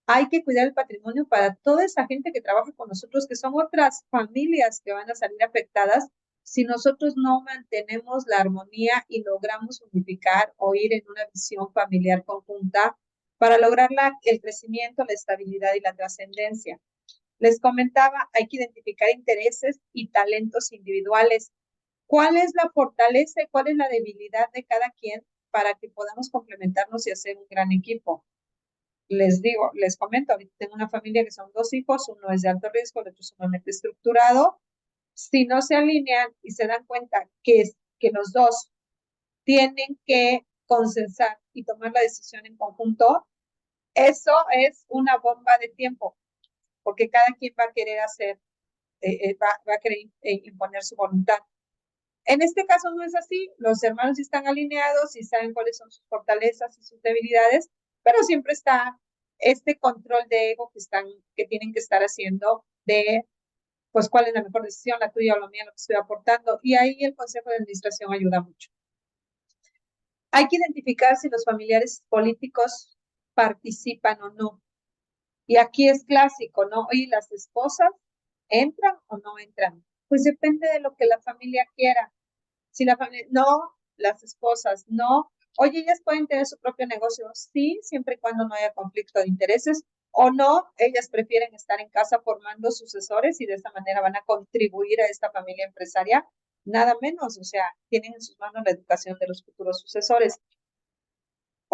hay que cuidar el patrimonio para toda esa gente que trabaja con nosotros, que son otras familias que van a salir afectadas si nosotros no mantenemos la armonía y logramos unificar o ir en una visión familiar conjunta para lograr el crecimiento, la estabilidad y la trascendencia. Les comentaba, hay que identificar intereses y talentos individuales. ¿Cuál es la fortaleza y cuál es la debilidad de cada quien para que podamos complementarnos y hacer un gran equipo? Les comento, ahorita tengo una familia que son 2 hijos, uno es de alto riesgo, el otro es sumamente estructurado. Si no se alinean y se dan cuenta que los dos tienen que consensar y tomar la decisión en conjunto, eso es una bomba de tiempo, porque cada quien va a querer va a querer imponer su voluntad. En este caso no es así, los hermanos están alineados y saben cuáles son sus fortalezas y sus debilidades, pero siempre está este control de ego que tienen que estar haciendo de, pues, cuál es la mejor decisión, la tuya o la mía, lo que estoy aportando, y ahí el consejo de administración ayuda mucho. Hay que identificar si los familiares políticos participan o no, y aquí es clásico, ¿no? Oye, ¿las esposas entran o no entran? Pues depende de lo que la familia quiera. Si la familia, no, las esposas, no. Oye, ellas pueden tener su propio negocio, sí, siempre y cuando no haya conflicto de intereses, o no, ellas prefieren estar en casa formando sucesores y de esta manera van a contribuir a esta familia empresaria, nada menos, o sea, tienen en sus manos la educación de los futuros sucesores.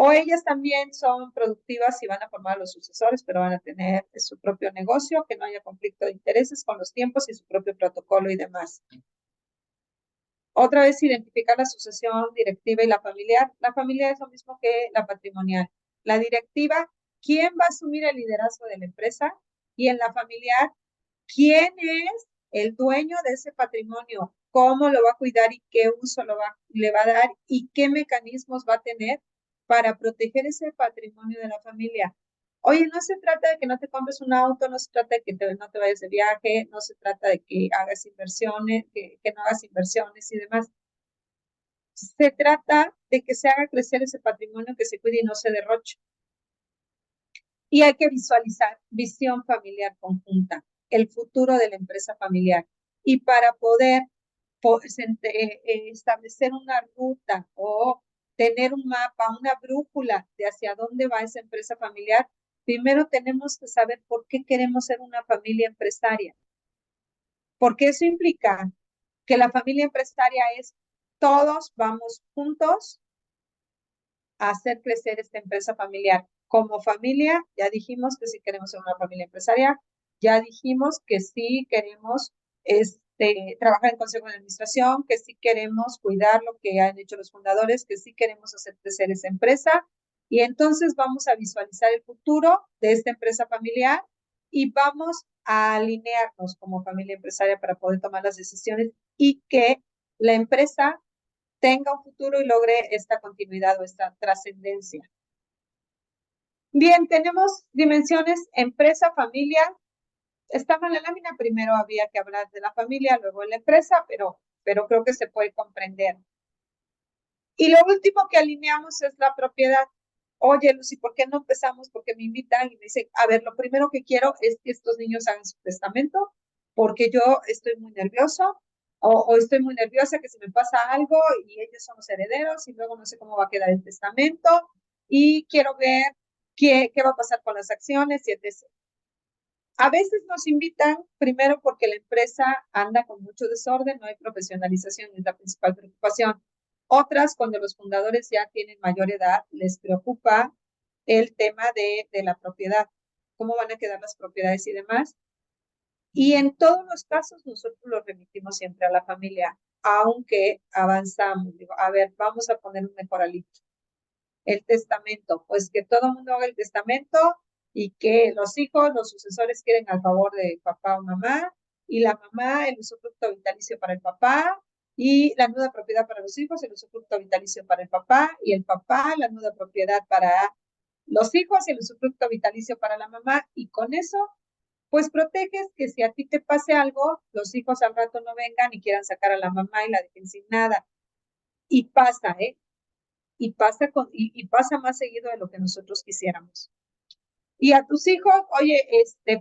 O ellas también son productivas y van a formar a los sucesores, pero van a tener su propio negocio, que no haya conflicto de intereses con los tiempos y su propio protocolo y demás. Otra vez, identificar la sucesión directiva y la familiar. La familiar es lo mismo que la patrimonial. La directiva, ¿quién va a asumir el liderazgo de la empresa? Y en la familiar, ¿quién es el dueño de ese patrimonio? ¿Cómo lo va a cuidar y qué uso le va a dar y qué mecanismos va a tener para proteger ese patrimonio de la familia? Oye, no se trata de que no te compres un auto, no se trata de que no te vayas de viaje, no se trata de que hagas inversiones, que no hagas inversiones y demás. Se trata de que se haga crecer ese patrimonio, que se cuide y no se derroche. Y hay que visualizar visión familiar conjunta, el futuro de la empresa familiar. Y para poder establecer una ruta o tener un mapa, una brújula de hacia dónde va esa empresa familiar, primero tenemos que saber por qué queremos ser una familia empresaria. Porque eso implica que la familia empresaria es todos vamos juntos a hacer crecer esta empresa familiar. Como familia, ya dijimos que sí queremos ser una familia empresaria, ya dijimos que sí queremos trabajar en consejo de administración, que sí queremos cuidar lo que han hecho los fundadores, que sí queremos hacer crecer esa empresa. Y entonces vamos a visualizar el futuro de esta empresa familiar y vamos a alinearnos como familia empresaria para poder tomar las decisiones y que la empresa tenga un futuro y logre esta continuidad o esta trascendencia. Bien, tenemos dimensiones empresa, familia. Estaba en la lámina, primero había que hablar de la familia, luego de la empresa, pero creo que se puede comprender. Y lo último que alineamos es la propiedad. Oye, Lucy, ¿por qué no empezamos? Porque me invitan y me dicen, a ver, lo primero que quiero es que estos niños hagan su testamento, porque yo estoy muy nervioso o estoy muy nerviosa que si me pasa algo y ellos son los herederos y luego no sé cómo va a quedar el testamento y quiero ver qué va a pasar con las acciones y etc. A veces nos invitan, primero porque la empresa anda con mucho desorden, no hay profesionalización, es la principal preocupación. Otras, cuando los fundadores ya tienen mayor edad, les preocupa el tema de la propiedad, cómo van a quedar las propiedades y demás. Y en todos los casos nosotros los remitimos siempre a la familia, aunque avanzamos. Digo, a ver, vamos a poner un mejor alito. El testamento, pues que todo el mundo haga el testamento y que los hijos, los sucesores quieren al favor de papá o mamá, y la mamá el usufructo vitalicio para el papá, y la nuda propiedad para los hijos, el usufructo vitalicio para el papá, y el papá la nuda propiedad para los hijos y el usufructo vitalicio para la mamá, y con eso, pues proteges que si a ti te pase algo, los hijos al rato no vengan y quieran sacar a la mamá y la dejen sin nada. Y pasa, y pasa más seguido de lo que nosotros quisiéramos. Y a tus hijos, oye,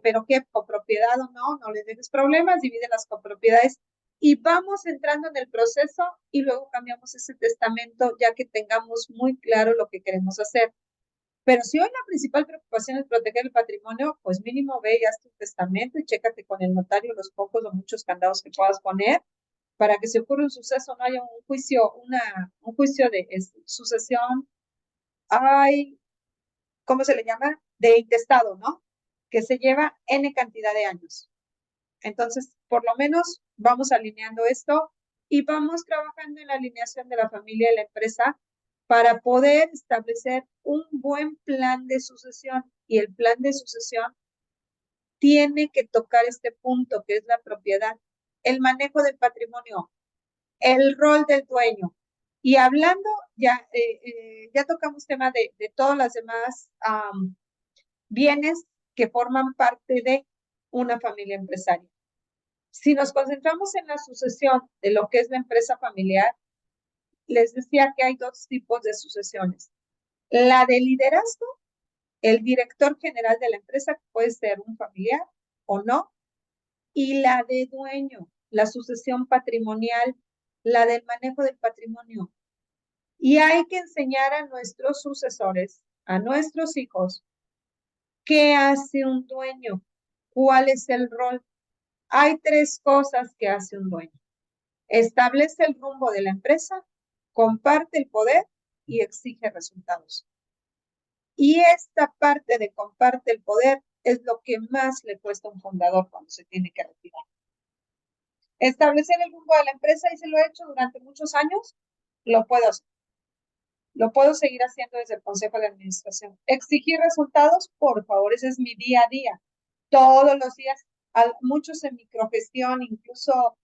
pero qué, copropiedad o no les dejes problemas, divide las copropiedades y vamos entrando en el proceso y luego cambiamos ese testamento ya que tengamos muy claro lo que queremos hacer. Pero si hoy la principal preocupación es proteger el patrimonio, pues mínimo ve y haz tu testamento y chécate con el notario los pocos o muchos candados que puedas poner para que si ocurre un suceso no haya un juicio de sucesión, ¿cómo se le llama? De intestado, ¿no? Que se lleva N cantidad de años. Entonces, por lo menos vamos alineando esto y vamos trabajando en la alineación de la familia y la empresa para poder establecer un buen plan de sucesión. Y el plan de sucesión tiene que tocar este punto que es la propiedad, el manejo del patrimonio, el rol del dueño. Y hablando, ya tocamos tema de todas las demás bienes que forman parte de una familia empresaria. Si nos concentramos en la sucesión de lo que es la empresa familiar, les decía que hay dos tipos de sucesiones. La de liderazgo, el director general de la empresa puede ser un familiar o no, y la de dueño, la sucesión patrimonial, la del manejo del patrimonio. Y hay que enseñar a nuestros sucesores, a nuestros hijos, qué hace un dueño, cuál es el rol. Hay 3 cosas que hace un dueño. Establece el rumbo de la empresa, comparte el poder y exige resultados. Y esta parte de comparte el poder es lo que más le cuesta a un fundador cuando se tiene que retirar. Establecer el rumbo de la empresa, y se lo he hecho durante muchos años, lo puedo hacer. Lo puedo seguir haciendo desde el Consejo de Administración. Exigir resultados, por favor, ese es mi día a día. Todos los días, muchos en microgestión, incluso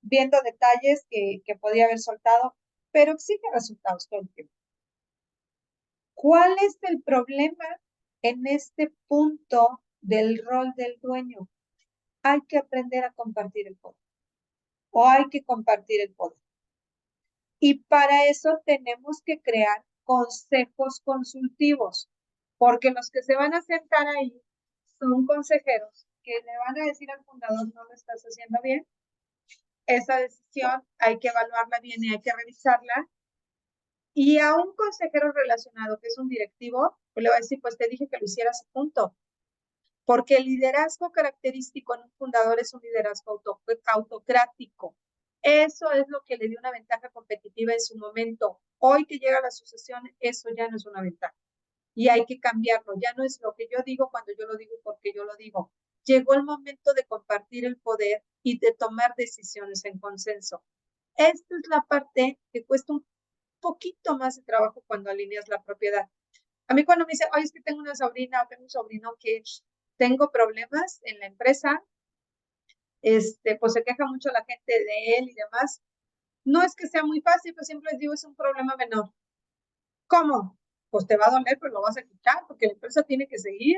viendo detalles que podía haber soltado, pero exige resultados todo el tiempo. ¿Cuál es el problema en este punto del rol del dueño? Hay que aprender a compartir el poder, o hay que compartir el poder. Y para eso tenemos que crear consejos consultivos, porque los que se van a sentar ahí son consejeros que le van a decir al fundador: no lo estás haciendo bien. Esa decisión hay que evaluarla bien y hay que revisarla. Y a un consejero relacionado, que es un directivo, pues le va a decir: pues te dije que lo hicieras, punto. Porque el liderazgo característico en un fundador es un liderazgo autocrático. Eso es lo que le dio una ventaja competitiva en su momento. Hoy que llega la sucesión, eso ya no es una ventaja. Y hay que cambiarlo. Ya no es lo que yo digo cuando yo lo digo porque yo lo digo. Llegó el momento de compartir el poder y de tomar decisiones en consenso. Esta es la parte que cuesta un poquito más de trabajo cuando alineas la propiedad. A mí cuando me dicen: oye, es que tengo una sobrina o tengo un sobrino que tengo problemas en la empresa, pues se queja mucho la gente de él y demás. No es que sea muy fácil, pero siempre les digo: es un problema menor. ¿Cómo? Pues te va a doler, pero lo vas a quitar porque la empresa tiene que seguir.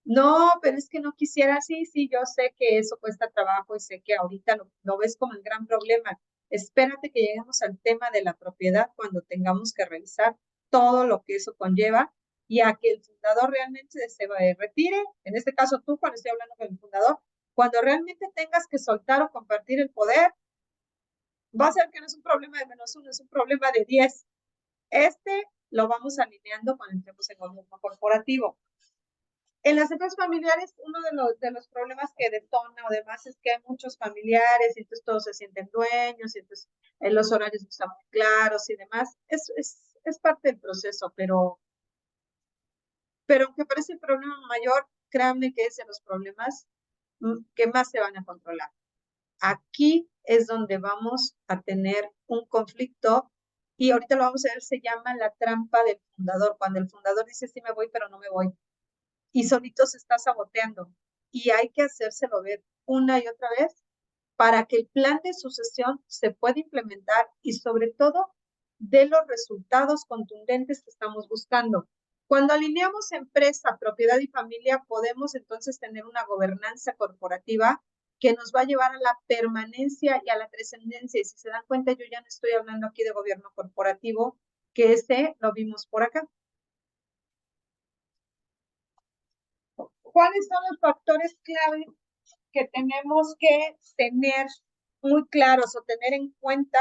No, pero es que no quisiera. Sí, yo sé que eso cuesta trabajo y sé que ahorita lo ves como el gran problema. Espérate que lleguemos al tema de la propiedad cuando tengamos que revisar todo lo que eso conlleva y a que el fundador realmente se retire. En este caso tú, cuando estoy hablando con el fundador, cuando realmente tengas que soltar o compartir el poder, va a ser que no es un problema de -1, es un problema de 10. Lo vamos alineando cuando entremos en gobierno corporativo. En las empresas familiares, uno de los problemas que detona o demás es que hay muchos familiares y entonces todos se sienten dueños y entonces los horarios no están muy claros y demás. Es parte del proceso, pero aunque parece el problema mayor, créanme que es de los problemas que más se van a controlar. Aquí es donde vamos a tener un conflicto y ahorita lo vamos a ver, se llama la trampa del fundador, cuando el fundador dice: sí me voy, pero no me voy. Y solito se está saboteando. Y hay que hacérselo ver una y otra vez para que el plan de sucesión se pueda implementar y sobre todo dé los resultados contundentes que estamos buscando. Cuando alineamos empresa, propiedad y familia, podemos entonces tener una gobernanza corporativa que nos va a llevar a la permanencia y a la trascendencia. Y si se dan cuenta, yo ya no estoy hablando aquí de gobierno corporativo, que ese lo vimos por acá. ¿Cuáles son los factores clave que tenemos que tener muy claros o tener en cuenta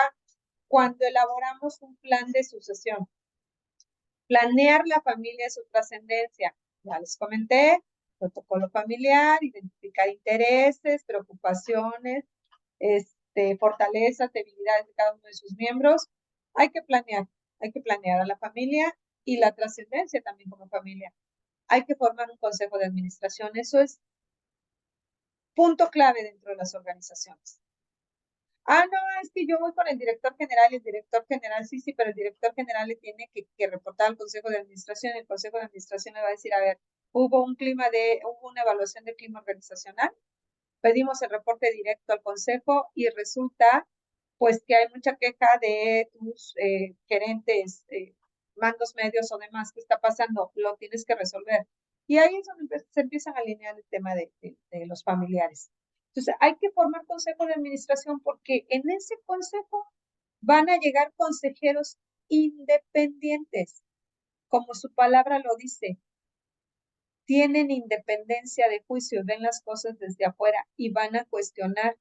cuando elaboramos un plan de sucesión? Planear la familia y su trascendencia. Ya les comenté: protocolo familiar, identificar intereses, preocupaciones, fortalezas, debilidades de cada uno de sus miembros. Hay que planear a la familia y la trascendencia también como familia. Hay que formar un consejo de administración. Eso es punto clave dentro de las organizaciones. No, es que yo voy con el director general y el director general, sí, pero el director general le tiene que reportar al consejo de administración. El consejo de administración le va a decir: a ver, hubo una evaluación de clima organizacional, pedimos el reporte directo al consejo y resulta pues que hay mucha queja de tus gerentes, mandos medios o demás. ¿Qué está pasando? Lo tienes que resolver. Y ahí es donde se empiezan a alinear el tema de los familiares. Entonces, hay que formar consejo de administración porque en ese consejo van a llegar consejeros independientes, como su palabra lo dice. Tienen independencia de juicio, ven las cosas desde afuera y van a cuestionar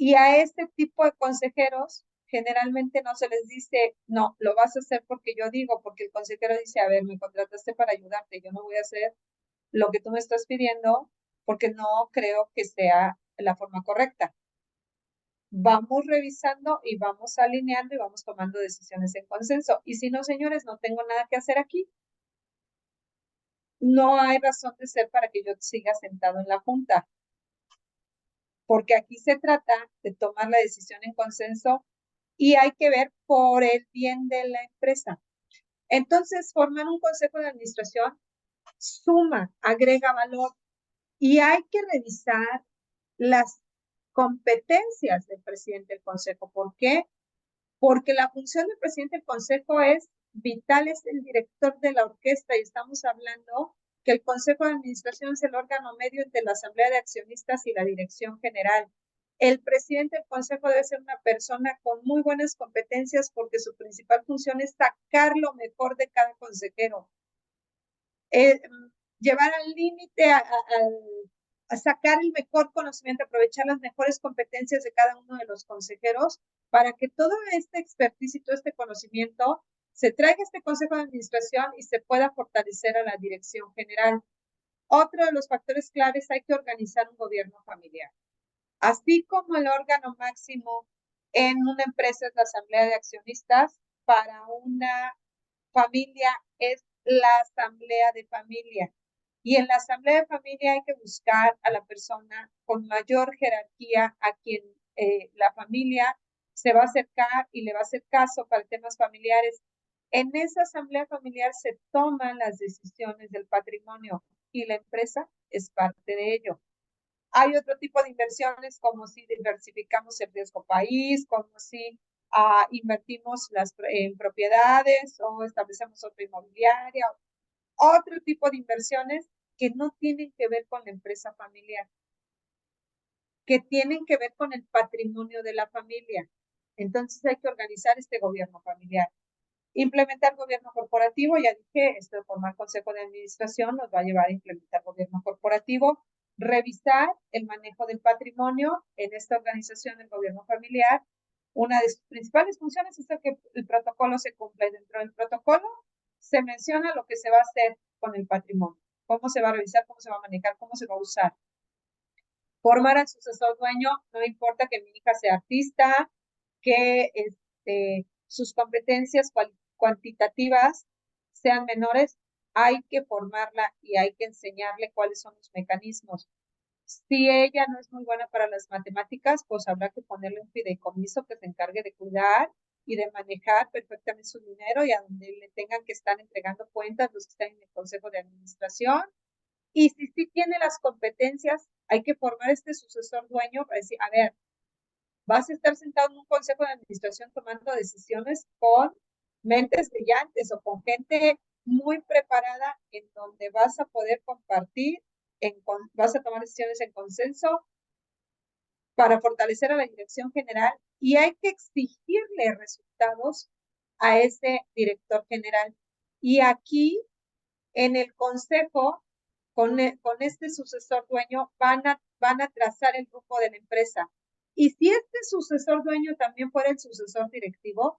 Y a este tipo de consejeros generalmente no se les dice, no, lo vas a hacer porque yo digo, porque el consejero dice, a ver, me contrataste para ayudarte, yo no voy a hacer lo que tú me estás pidiendo porque no creo que sea la forma correcta. Vamos revisando y vamos alineando y vamos tomando decisiones en consenso. Y si no, señores, no tengo nada que hacer aquí. No hay razón de ser para que yo siga sentado en la junta, porque aquí se trata de tomar la decisión en consenso y hay que ver por el bien de la empresa. Entonces, formar un consejo de administración suma, agrega valor y hay que revisar las competencias del presidente del consejo. ¿Por qué? Porque la función del presidente del consejo es vital, es el director de la orquesta y estamos hablando que el consejo de administración es el órgano medio entre la asamblea de accionistas y la dirección general. El presidente del consejo debe ser una persona con muy buenas competencias porque su principal función es sacar lo mejor de cada consejero. Llevar al límite a sacar el mejor conocimiento, aprovechar las mejores competencias de cada uno de los consejeros para que todo este expertise y todo este conocimiento se traiga a este consejo de administración y se pueda fortalecer a la dirección general. Otro de los factores claves, hay que organizar un gobierno familiar. Así como el órgano máximo en una empresa es la asamblea de accionistas, para una familia es la asamblea de familia. Y en la asamblea de familia hay que buscar a la persona con mayor jerarquía a quien la familia se va a acercar y le va a hacer caso para temas familiares. En esa asamblea familiar se toman las decisiones del patrimonio y la empresa es parte de ello. Hay otro tipo de inversiones como si diversificamos el riesgo país, como si invertimos en propiedades o establecemos otra inmobiliaria, otro tipo de inversiones que no tienen que ver con la empresa familiar, que tienen que ver con el patrimonio de la familia. Entonces hay que organizar este gobierno familiar. Implementar gobierno corporativo, ya dije, esto de formar consejo de administración nos va a llevar a implementar gobierno corporativo, revisar el manejo del patrimonio en esta organización del gobierno familiar. Una de sus principales funciones es que el protocolo se cumple. Dentro del protocolo se menciona lo que se va a hacer con el patrimonio, cómo se va a revisar, cómo se va a manejar, cómo se va a usar. Formar al sucesor dueño, no importa que mi hija sea artista, que sus competencias cuantitativas sean menores, hay que formarla y hay que enseñarle cuáles son los mecanismos. Si ella no es muy buena para las matemáticas, pues habrá que ponerle un fideicomiso que se encargue de cuidar y de manejar perfectamente su dinero y a donde le tengan que estar entregando cuentas los que están en el consejo de administración. Y si sí tiene las competencias, hay que formar este sucesor dueño para decir, a ver, vas a estar sentado en un consejo de administración tomando decisiones con mentes brillantes o con gente muy preparada en donde vas a poder compartir, vas a tomar decisiones en consenso para fortalecer a la dirección general y hay que exigirle resultados a ese director general. Y aquí, en el consejo, con este sucesor dueño, van a trazar el rumbo de la empresa. Y si este sucesor dueño también fuera el sucesor directivo,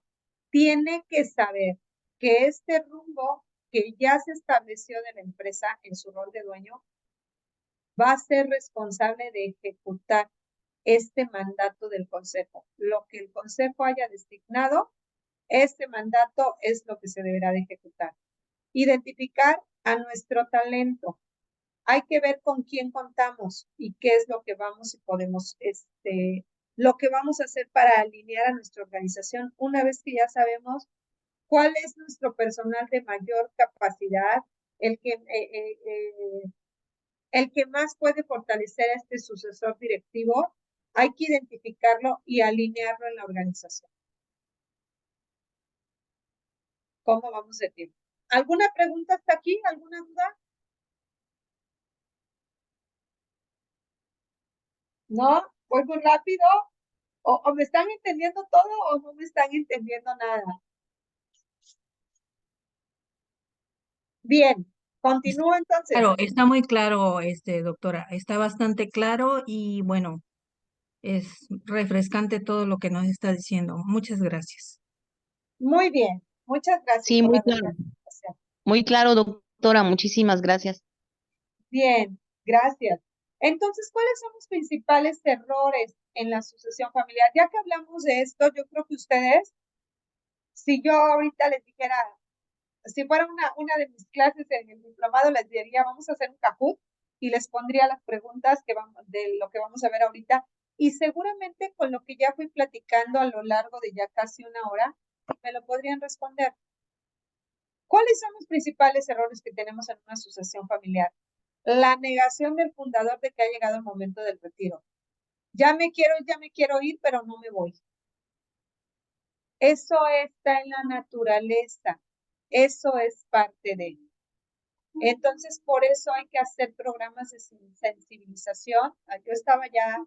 tiene que saber que este rumbo que ya se estableció de la empresa en su rol de dueño, va a ser responsable de ejecutar este mandato del consejo. Lo que el consejo haya designado, este mandato es lo que se deberá de ejecutar. Identificar a nuestro talento. Hay que ver con quién contamos y qué es lo que vamos y podemos, lo que vamos a hacer para alinear a nuestra organización una vez que ya sabemos cuál es nuestro personal de mayor capacidad, el que más puede fortalecer a este sucesor directivo. Hay que identificarlo y alinearlo en la organización. ¿Cómo vamos de tiempo? ¿Alguna pregunta hasta aquí? ¿Alguna duda? ¿No? ¿Voy muy rápido? ¿O me están entendiendo todo o no me están entendiendo nada? Bien, continúo entonces. Claro, está muy claro, doctora, está bastante claro y bueno, Es refrescante todo lo que nos está diciendo. Muchas gracias. Muy bien, muchas gracias Sí, por muy la claro. retroalimentación. Muy claro, doctora. Muchísimas gracias. Bien, gracias. Entonces, ¿cuáles son los principales errores en la sucesión familiar? Ya que hablamos de esto, yo creo que ustedes, si yo ahorita les dijera, si fuera una de mis clases en el diplomado, les diría, vamos a hacer un Kahoot y les pondría las preguntas que vamos, de lo que vamos a ver ahorita. Y seguramente con lo que ya fui platicando a lo largo de ya casi una hora, me lo podrían responder. ¿Cuáles son los principales errores que tenemos en una sucesión familiar? La negación del fundador de que ha llegado el momento del retiro. Ya me quiero ir, pero no me voy. Eso está en la naturaleza. Eso es parte de él. Entonces, por eso hay que hacer programas de sensibilización. Yo estaba ya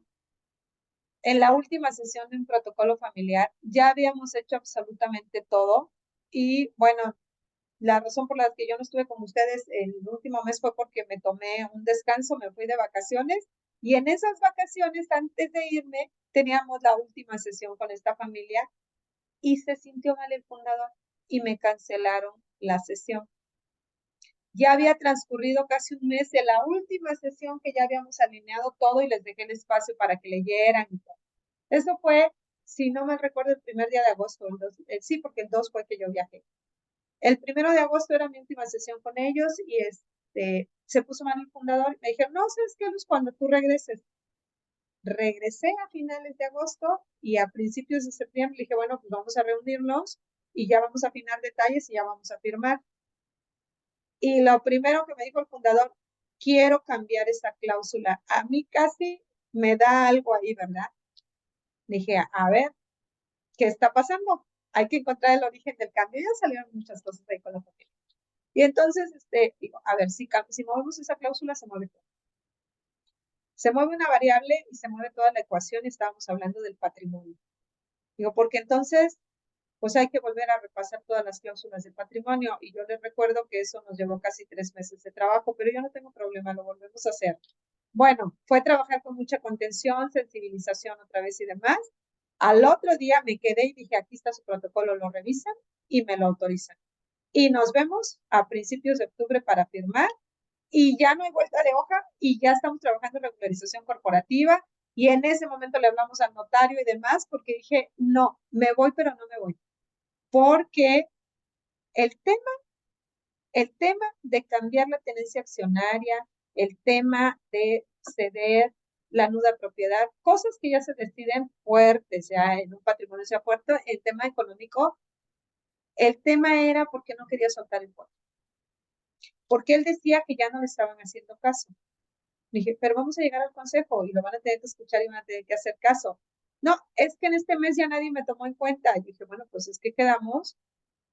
en la última sesión de un protocolo familiar. Ya habíamos hecho absolutamente todo. Y bueno, la razón por la que yo no estuve con ustedes el último mes fue porque me tomé un descanso, me fui de vacaciones y en esas vacaciones, antes de irme, teníamos la última sesión con esta familia y se sintió mal el fundador y me cancelaron la sesión. Ya había transcurrido casi un mes de la última sesión que ya habíamos alineado todo y les dejé el espacio para que leyeran y todo. Eso fue, si no me recuerdo, el primer día de agosto. Sí, porque el 2 fue que yo viajé. El 1 de agosto era mi última sesión con ellos y se puso mal el fundador y me dijeron, no, ¿sabes qué, Luz? Cuando tú regreses. Regresé a finales de agosto y a principios de septiembre dije, bueno, pues vamos a reunirnos y ya vamos a afinar detalles y ya vamos a firmar. Y lo primero que me dijo el fundador, quiero cambiar esa cláusula. A mí casi me da algo ahí, ¿verdad? Dije, a ver, ¿qué está pasando? Hay que encontrar el origen del cambio. Ya salieron muchas cosas ahí con la familia. Y entonces, digo, a ver, si movemos esa cláusula, se mueve todo. Se mueve una variable y se mueve toda la ecuación y estábamos hablando del patrimonio. Digo, porque entonces, pues hay que volver a repasar todas las cláusulas del patrimonio y yo les recuerdo que eso nos llevó casi 3 meses de trabajo, pero yo no tengo problema, lo volvemos a hacer. Bueno, fue trabajar con mucha contención, sensibilización otra vez y demás. Al otro día me quedé y dije, aquí está su protocolo, lo revisan y me lo autorizan. Y nos vemos a principios de octubre para firmar y ya no hay vuelta de hoja y ya estamos trabajando en regularización corporativa y en ese momento le hablamos al notario y demás porque dije, no, me voy pero no me voy. Porque el tema de cambiar la tenencia accionaria, el tema de ceder la nuda propiedad, cosas que ya se deciden fuertes, ya en un patrimonio sea fuerte, el tema económico, el tema era porque no quería soltar el puerto. Porque él decía que ya no le estaban haciendo caso. Dije, pero vamos a llegar al consejo y lo van a tener que escuchar y van a tener que hacer caso. No, es que en este mes ya nadie me tomó en cuenta. Y dije, bueno, pues es que quedamos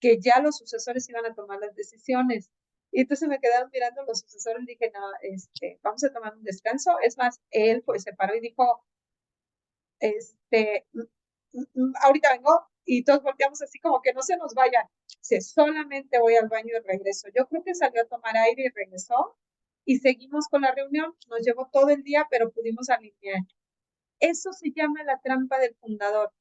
que ya los sucesores iban a tomar las decisiones. Y entonces me quedaron mirando los sucesores y dije, no, vamos a tomar un descanso. Es más, él pues se paró y dijo, ahorita vengo, y todos volteamos así como que no se nos vayan. Dice, solamente voy al baño y regreso. Yo creo que salió a tomar aire y regresó y seguimos con la reunión. Nos llevó todo el día, pero pudimos alinear. Eso se llama la trampa del fundador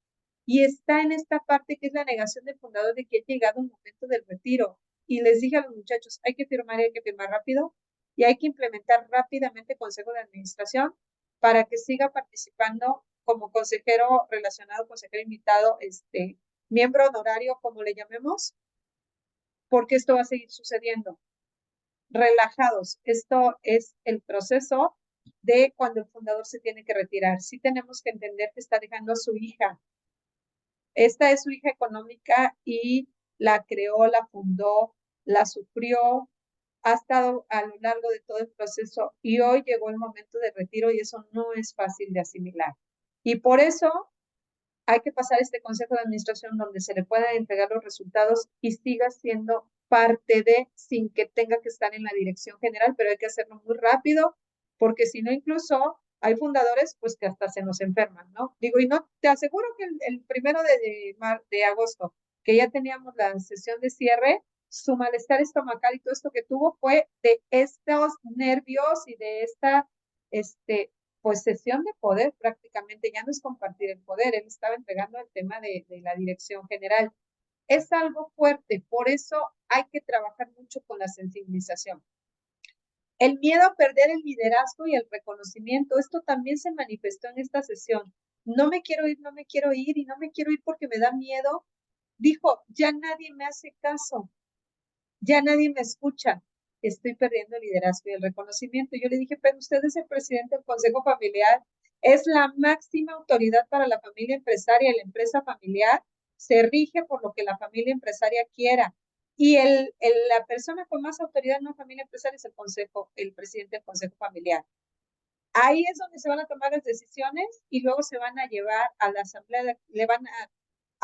y está en esta parte que es la negación del fundador de que ha llegado un momento del retiro. Y les dije a los muchachos, hay que firmar y hay que firmar rápido y hay que implementar rápidamente consejo de administración para que siga participando como consejero relacionado, consejero invitado, miembro honorario, como le llamemos, porque esto va a seguir sucediendo. Relajados, esto es el proceso de cuando el fundador se tiene que retirar. Sí tenemos que entender que está dejando a su hija. Esta es su hija económica y la creó, la fundó, la sufrió, ha estado a lo largo de todo el proceso y hoy llegó el momento de retiro y eso no es fácil de asimilar. Y por eso hay que pasar este consejo de administración donde se le puedan entregar los resultados y siga siendo parte de, sin que tenga que estar en la dirección general, pero hay que hacerlo muy rápido, porque si no, incluso hay fundadores pues que hasta se nos enferman, ¿no? Digo, y no, te aseguro que el 1 de agosto, que ya teníamos la sesión de cierre, su malestar estomacal y todo esto que tuvo fue de estos nervios y de esta pues cesión de poder prácticamente, ya no es compartir el poder, él estaba entregando el tema de la dirección general. Es algo fuerte, por eso hay que trabajar mucho con la sensibilización. El miedo a perder el liderazgo y el reconocimiento, esto también se manifestó en esta sesión. No me quiero ir, no me quiero ir y no me quiero ir porque me da miedo. Dijo, ya nadie me hace caso, ya nadie me escucha, estoy perdiendo el liderazgo y el reconocimiento. Yo le dije, pero usted es el presidente del Consejo Familiar, es la máxima autoridad para la familia empresaria, la empresa familiar se rige por lo que la familia empresaria quiera. Y la persona con más autoridad en una familia empresaria es el presidente del Consejo Familiar. Ahí es donde se van a tomar las decisiones y luego se van a llevar a la asamblea,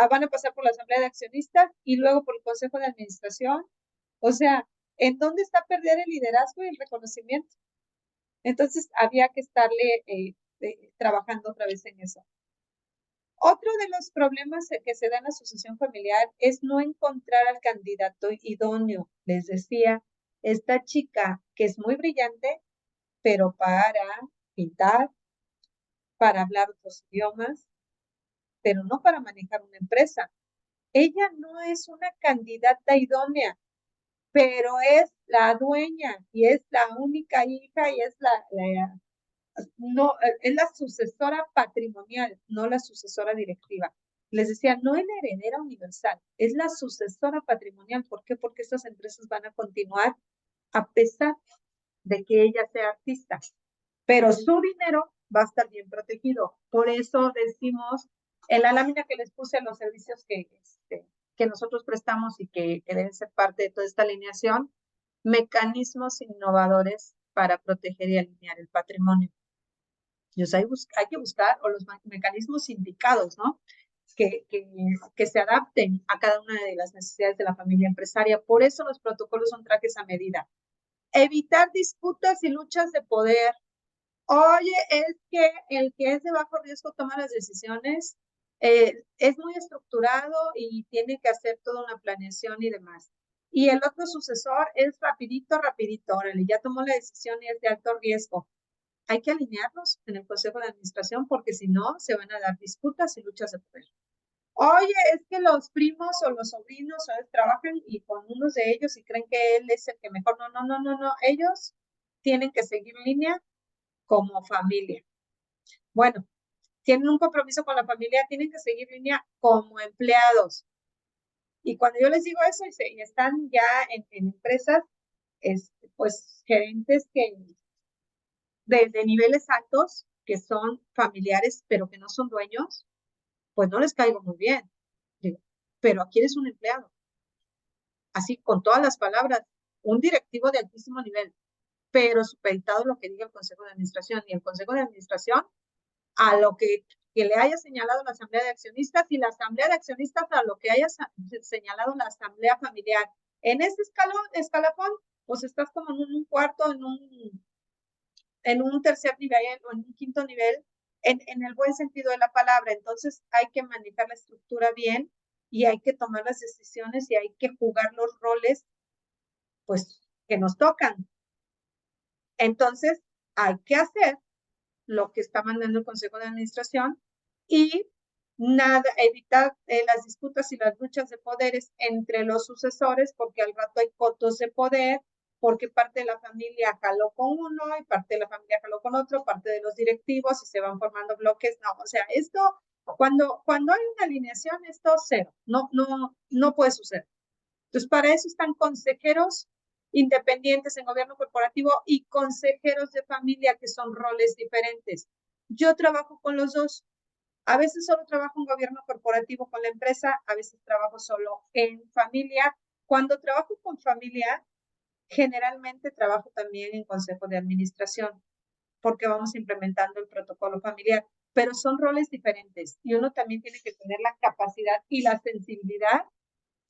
van a pasar por la asamblea de accionistas y luego por el Consejo de Administración. O sea, ¿en dónde está perder el liderazgo y el reconocimiento? Entonces, había que estarle trabajando otra vez en eso. Otro de los problemas que se da en la sucesión familiar es no encontrar al candidato idóneo. Les decía, esta chica que es muy brillante, pero para pintar, para hablar otros idiomas, pero no para manejar una empresa. Ella no es una candidata idónea, pero es la dueña y es la única hija y es es la sucesora patrimonial, no la sucesora directiva. Les decía, no es la heredera universal, es la sucesora patrimonial. ¿Por qué? Porque estas empresas van a continuar a pesar de que ella sea artista, pero su dinero va a estar bien protegido. Por eso decimos, en la lámina que les puse, los servicios que nosotros prestamos y que deben ser parte de toda esta alineación, mecanismos innovadores para proteger y alinear el patrimonio. Entonces hay que buscar o los mecanismos indicados, ¿no? Que se adapten a cada una de las necesidades de la familia empresaria. Por eso los protocolos son trajes a medida. Evitar disputas y luchas de poder. Oye, es que el que es de bajo riesgo toma las decisiones, es muy estructurado y tiene que hacer toda una planeación y demás. Y el otro sucesor es rapidito, órale, ya tomó la decisión y es de alto riesgo. Hay que alinearlos en el Consejo de Administración porque si no, se van a dar disputas y luchas de poder. Oye, es que los primos o los sobrinos trabajan y con unos de ellos y creen que él es el que mejor. No. Ellos tienen que seguir línea como familia. Bueno, tienen un compromiso con la familia, tienen que seguir línea como empleados. Y cuando yo les digo eso y están ya en empresas, pues gerentes de niveles altos, que son familiares, pero que no son dueños, pues no les caigo muy bien. Pero aquí eres un empleado. Así, con todas las palabras, un directivo de altísimo nivel, pero supeditado a lo que diga el Consejo de Administración. Y el Consejo de Administración a lo que le haya señalado la Asamblea de Accionistas y la Asamblea de Accionistas a lo que haya señalado la Asamblea Familiar. En ese escalafón, pues estás como en un cuarto, en un tercer nivel o en un quinto nivel, en el buen sentido de la palabra. Entonces hay que manejar la estructura bien y hay que tomar las decisiones y hay que jugar los roles, pues, que nos tocan. Entonces hay que hacer lo que está mandando el Consejo de Administración y evitar las disputas y las luchas de poderes entre los sucesores, porque al rato hay cotos de poder, porque parte de la familia jaló con uno y parte de la familia jaló con otro, parte de los directivos y se van formando bloques. No, o sea, esto, cuando hay una alineación, esto cero, no puede suceder. Entonces, para eso están consejeros independientes en gobierno corporativo y consejeros de familia, que son roles diferentes. Yo trabajo con los dos. A veces solo trabajo en gobierno corporativo con la empresa, a veces trabajo solo en familia. Cuando trabajo con familia, generalmente trabajo también en consejo de administración, porque vamos implementando el protocolo familiar, pero son roles diferentes y uno también tiene que tener la capacidad y la sensibilidad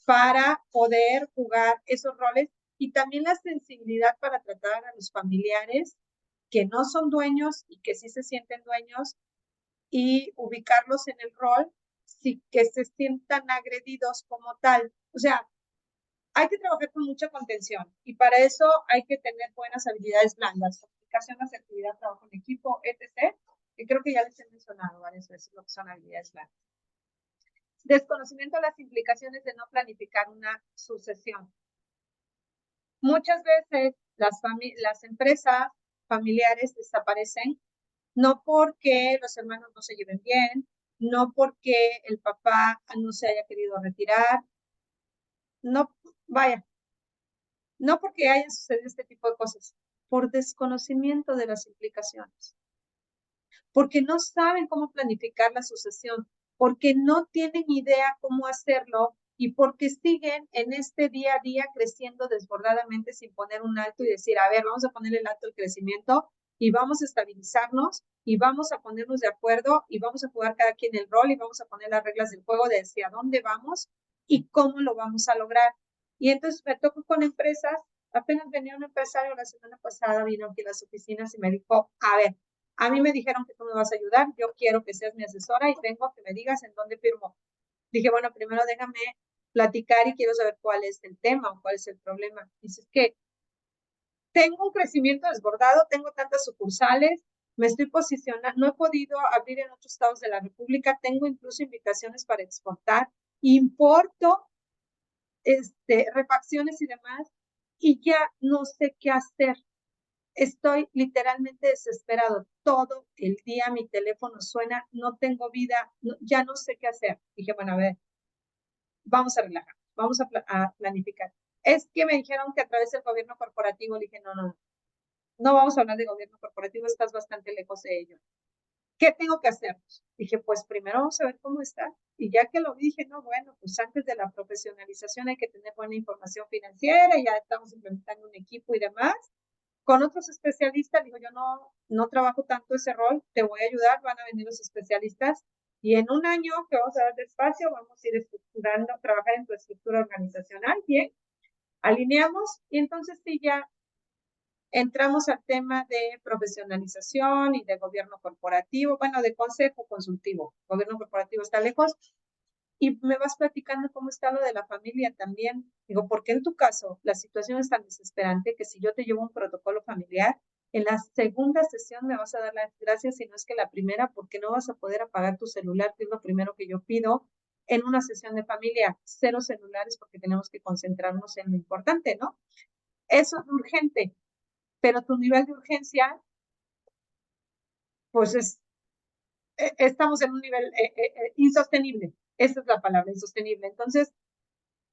para poder jugar esos roles y también la sensibilidad para tratar a los familiares que no son dueños y que sí se sienten dueños y ubicarlos en el rol sin que se sientan agredidos como tal. O sea, hay que trabajar con mucha contención y para eso hay que tener buenas habilidades blandas, comunicación, asertividad, trabajo en equipo, etc. Y creo que ya les he mencionado varias veces lo que son habilidades blandas. Desconocimiento de las implicaciones de no planificar una sucesión. Muchas veces las empresas familiares desaparecen, no porque los hermanos no se lleven bien, no porque el papá no se haya querido retirar, no, vaya, no porque haya sucedido este tipo de cosas, por desconocimiento de las implicaciones, porque no saben cómo planificar la sucesión, porque no tienen idea cómo hacerlo y porque siguen en este día a día creciendo desbordadamente sin poner un alto y decir, a ver, vamos a ponerle el alto al crecimiento y vamos a estabilizarnos y vamos a ponernos de acuerdo y vamos a jugar cada quien el rol y vamos a poner las reglas del juego de hacia dónde vamos y cómo lo vamos a lograr. Y entonces me toco con empresas, apenas venía un empresario la semana pasada, vino aquí a las oficinas y me dijo, a ver, a mí me dijeron que tú me vas a ayudar, yo quiero que seas mi asesora y vengo a que me digas en dónde firmo. Dije, bueno, primero déjame platicar y quiero saber cuál es el tema o cuál es el problema. Dice, es que tengo un crecimiento desbordado, tengo tantas sucursales, me estoy posicionando, no he podido abrir en otros estados de la República, tengo incluso invitaciones para exportar, importo refacciones y demás, y ya no sé qué hacer. Estoy literalmente desesperado. Todo el día mi teléfono suena, no tengo vida, ya no sé qué hacer. Dije, bueno, a ver, vamos a relajar, vamos a planificar. Es que me dijeron que a través del gobierno corporativo, le dije, no vamos a hablar de gobierno corporativo, estás bastante lejos de ello. ¿Qué tengo que hacer? Dije, pues primero vamos a ver cómo está. Y ya que lo dije, no, bueno, pues antes de la profesionalización hay que tener buena información financiera, ya estamos implementando un equipo y demás. Con otros especialistas, digo, yo no trabajo tanto ese rol, te voy a ayudar, van a venir los especialistas y en un año que vamos a dar de espacio, vamos a ir estructurando, trabajar en tu estructura organizacional, bien, alineamos y entonces sí ya entramos al tema de profesionalización y de gobierno corporativo, bueno, de consejo consultivo, gobierno corporativo está lejos, y me vas platicando cómo está lo de la familia también. Digo, porque en tu caso la situación es tan desesperante que si yo te llevo un protocolo familiar, en la segunda sesión me vas a dar las gracias, si no es que la primera, porque no vas a poder apagar tu celular, que es lo primero que yo pido en una sesión de familia. 0 celulares porque tenemos que concentrarnos en lo importante, ¿no? Eso es urgente, pero tu nivel de urgencia, pues estamos en un nivel insostenible. Esa es la palabra, insostenible. Entonces,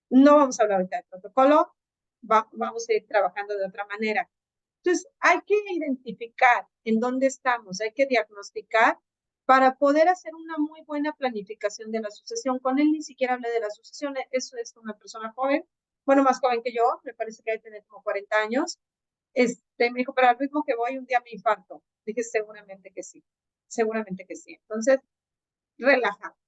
no vamos a hablar ahorita de protocolo, vamos a ir trabajando de otra manera. Entonces, hay que identificar en dónde estamos, hay que diagnosticar para poder hacer una muy buena planificación de la sucesión. Con él ni siquiera hablé de la sucesión, eso es una persona joven, bueno, más joven que yo, me parece que debe tener como 40 años. Me dijo, pero al ritmo que voy, un día me infarto. Dije, seguramente que sí, seguramente que sí. Entonces, relajado.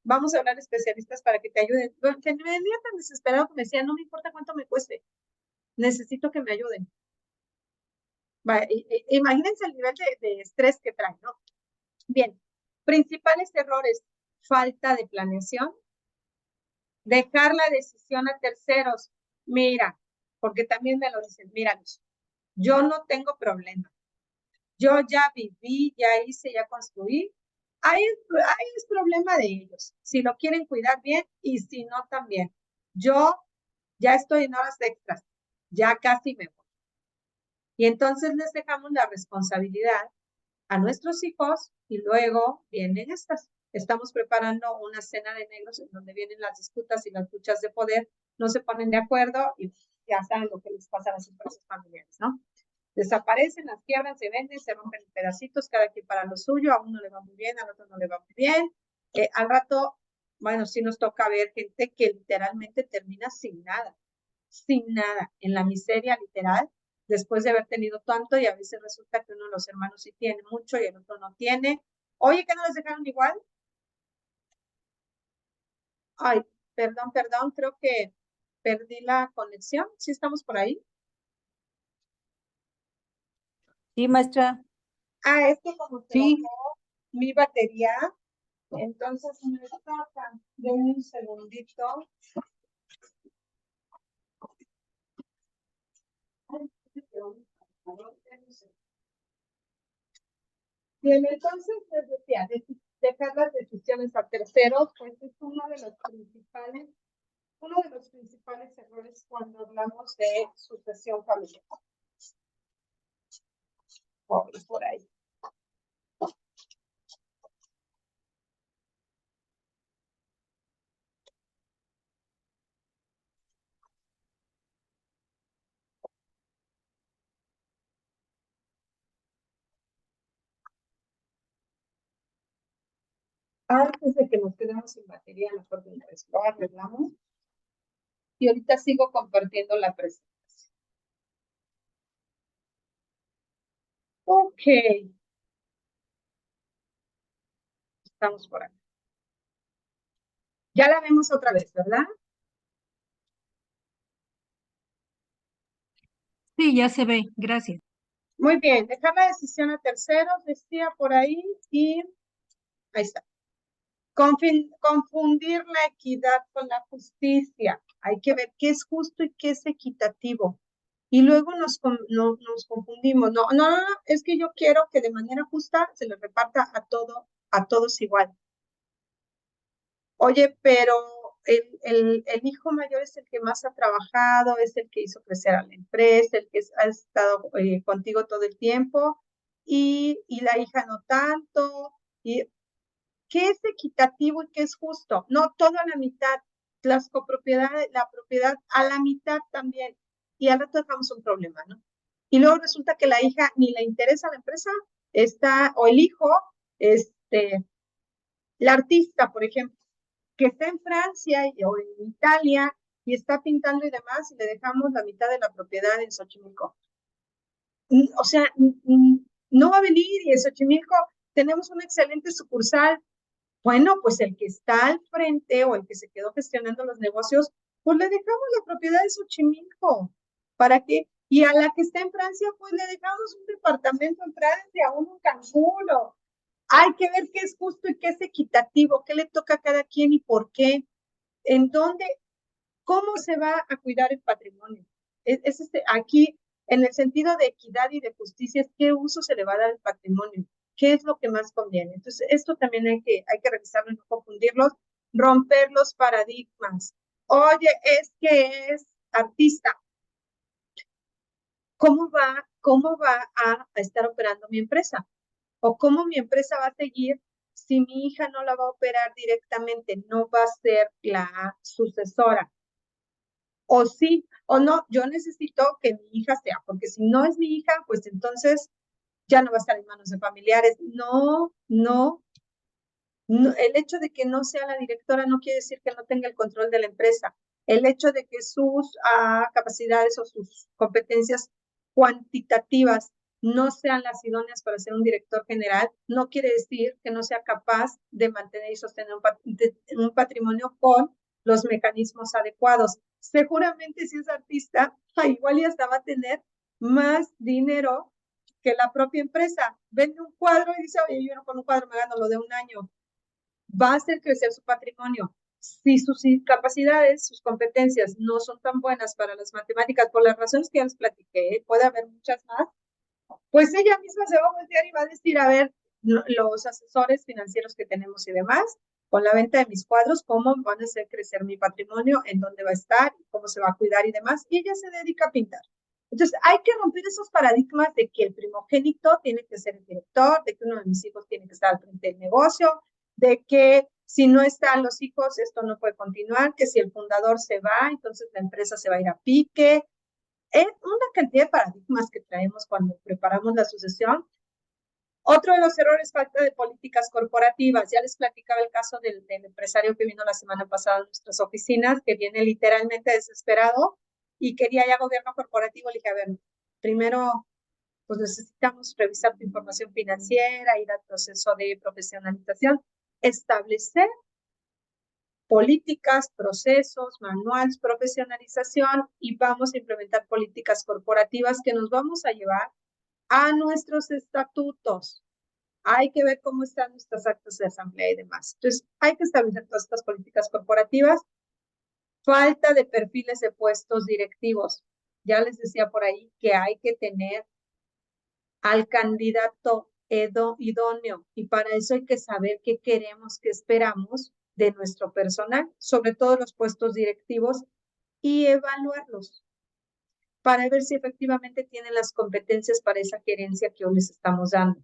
Vamos a hablar de especialistas para que te ayuden. Que me venía tan desesperado que me decía, no me importa cuánto me cueste, necesito que me ayuden. Vale, imagínense el nivel de estrés que traen, ¿no? Bien, principales errores, falta de planeación, dejar la decisión a terceros. Mira, porque también me lo dicen, míranos, yo no tengo problema. Yo ya viví, ya hice, ya construí. Ahí es problema de ellos. Si lo quieren cuidar bien y si no también. Yo ya estoy en horas extras, ya casi me voy. Y entonces les dejamos la responsabilidad a nuestros hijos y luego vienen estas. Estamos preparando una cena de negros en donde vienen las disputas y las luchas de poder, no se ponen de acuerdo y ya saben lo que les pasa a las empresas familiares, ¿no? Desaparecen, las quiebran, se venden, se rompen en pedacitos, cada quien para lo suyo, a uno le va muy bien, al otro no le va muy bien. Al rato, bueno, sí nos toca ver gente que literalmente termina sin nada, en la miseria literal, después de haber tenido tanto y a veces resulta que uno de los hermanos sí tiene mucho y el otro no tiene. Oye, ¿que no les dejaron igual? Ay, perdón, creo que perdí la conexión. ¿Sí estamos por ahí? Sí, maestra. Es que como se bajó mi batería, entonces me toca. Denme un segundito. Bien, entonces les decía, dejar las decisiones a terceros, pues es uno de los principales errores cuando hablamos de sucesión familiar. Por ahí. Antes de que nos quedemos sin batería, mejor de una vez lo arreglamos. Y ahorita sigo compartiendo la presentación. Ok. Estamos por acá. Ya la vemos otra vez, ¿verdad? Sí, ya se ve, gracias. Muy bien, dejar la decisión a terceros, decía por ahí, y ahí está. Confundir la equidad con la justicia. Hay que ver qué es justo y qué es equitativo. Y luego nos confundimos. No, es que yo quiero que de manera justa se le reparta a todos igual. Oye, pero el hijo mayor es el que más ha trabajado, es el que hizo crecer a la empresa, el que ha estado contigo todo el tiempo, y la hija no tanto. Y ¿qué es equitativo y qué es justo? No, todo a la mitad, las copropiedades, la propiedad a la mitad también. Y al rato dejamos un problema, ¿no? Y luego resulta que la hija ni le interesa a la empresa, o el hijo, la artista, por ejemplo, que está en Francia o en Italia y está pintando y demás, y le dejamos la mitad de la propiedad en Xochimilco. O sea, no va a venir, y en Xochimilco tenemos una excelente sucursal. Bueno, pues el que está al frente o el que se quedó gestionando los negocios, pues le dejamos la propiedad de Xochimilco. ¿Para qué? Y a la que está en Francia, pues le dejamos un departamento en Francia, uno en Cancún. Hay que ver qué es justo y qué es equitativo, qué le toca a cada quien y por qué. ¿En dónde? ¿Cómo se va a cuidar el patrimonio? Aquí, en el sentido de equidad y de justicia, es qué uso se le va a dar al patrimonio. ¿Qué es lo que más conviene? Entonces, esto también hay que revisarlo y no confundirlos, romper los paradigmas. Oye, es que es artista. ¿Cómo va a estar operando mi empresa? ¿O cómo mi empresa va a seguir si mi hija no la va a operar directamente? No va a ser la sucesora. O sí o no, yo necesito que mi hija sea, porque si no es mi hija, pues entonces ya no va a estar en manos de familiares. No, el hecho de que no sea la directora no quiere decir que no tenga el control de la empresa. El hecho de que sus capacidades o sus competencias cuantitativas no sean las idóneas para ser un director general, no quiere decir que no sea capaz de mantener y sostener un patrimonio con los mecanismos adecuados. Seguramente si es artista, igual y hasta va a tener más dinero que la propia empresa. Vende un cuadro y dice, oye, yo con un cuadro me gano lo de un año. Va a hacer crecer su patrimonio. Si sus capacidades, sus competencias no son tan buenas para las matemáticas, por las razones que ya les platiqué, puede haber muchas más, pues ella misma se va a voltear y va a decir, a ver, los asesores financieros que tenemos y demás, con la venta de mis cuadros, cómo van a hacer crecer mi patrimonio, en dónde va a estar, cómo se va a cuidar y demás, y ella se dedica a pintar. Entonces, hay que romper esos paradigmas de que el primogénito tiene que ser el director, de que uno de mis hijos tiene que estar al frente del negocio, de que si no están los hijos, esto no puede continuar, que si el fundador se va, entonces la empresa se va a ir a pique. Es una cantidad de paradigmas que traemos cuando preparamos la sucesión. Otro de los errores, falta de políticas corporativas. Ya les platicaba el caso del empresario que vino la semana pasada a nuestras oficinas, que viene literalmente desesperado y quería ya gobierno corporativo. Le dije, a ver, primero, pues necesitamos revisar tu información financiera, ir al proceso de profesionalización, establecer políticas, procesos, manuales, profesionalización, y vamos a implementar políticas corporativas que nos vamos a llevar a nuestros estatutos. Hay que ver cómo están nuestras actas de asamblea y demás. Entonces, hay que establecer todas estas políticas corporativas. Falta de perfiles de puestos directivos. Ya les decía por ahí que hay que tener al candidato idóneo. Y para eso hay que saber qué queremos, qué esperamos de nuestro personal, sobre todo los puestos directivos, y evaluarlos para ver si efectivamente tienen las competencias para esa gerencia que hoy les estamos dando.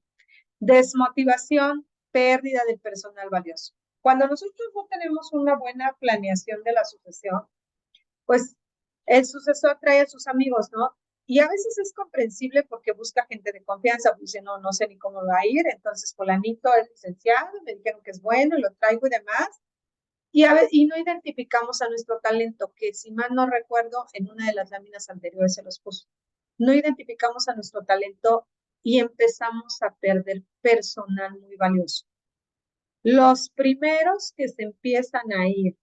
Desmotivación, pérdida del personal valioso. Cuando nosotros no tenemos una buena planeación de la sucesión, pues el sucesor trae a sus amigos, ¿no? Y a veces es comprensible porque busca gente de confianza, pues dice, no, no sé ni cómo va a ir, entonces fulanito es licenciado, me dijeron que es bueno, lo traigo y demás, y no identificamos a nuestro talento, que si mal no recuerdo, en una de las láminas anteriores se los puso. No identificamos a nuestro talento y empezamos a perder personal muy valioso. Los primeros que se empiezan a ir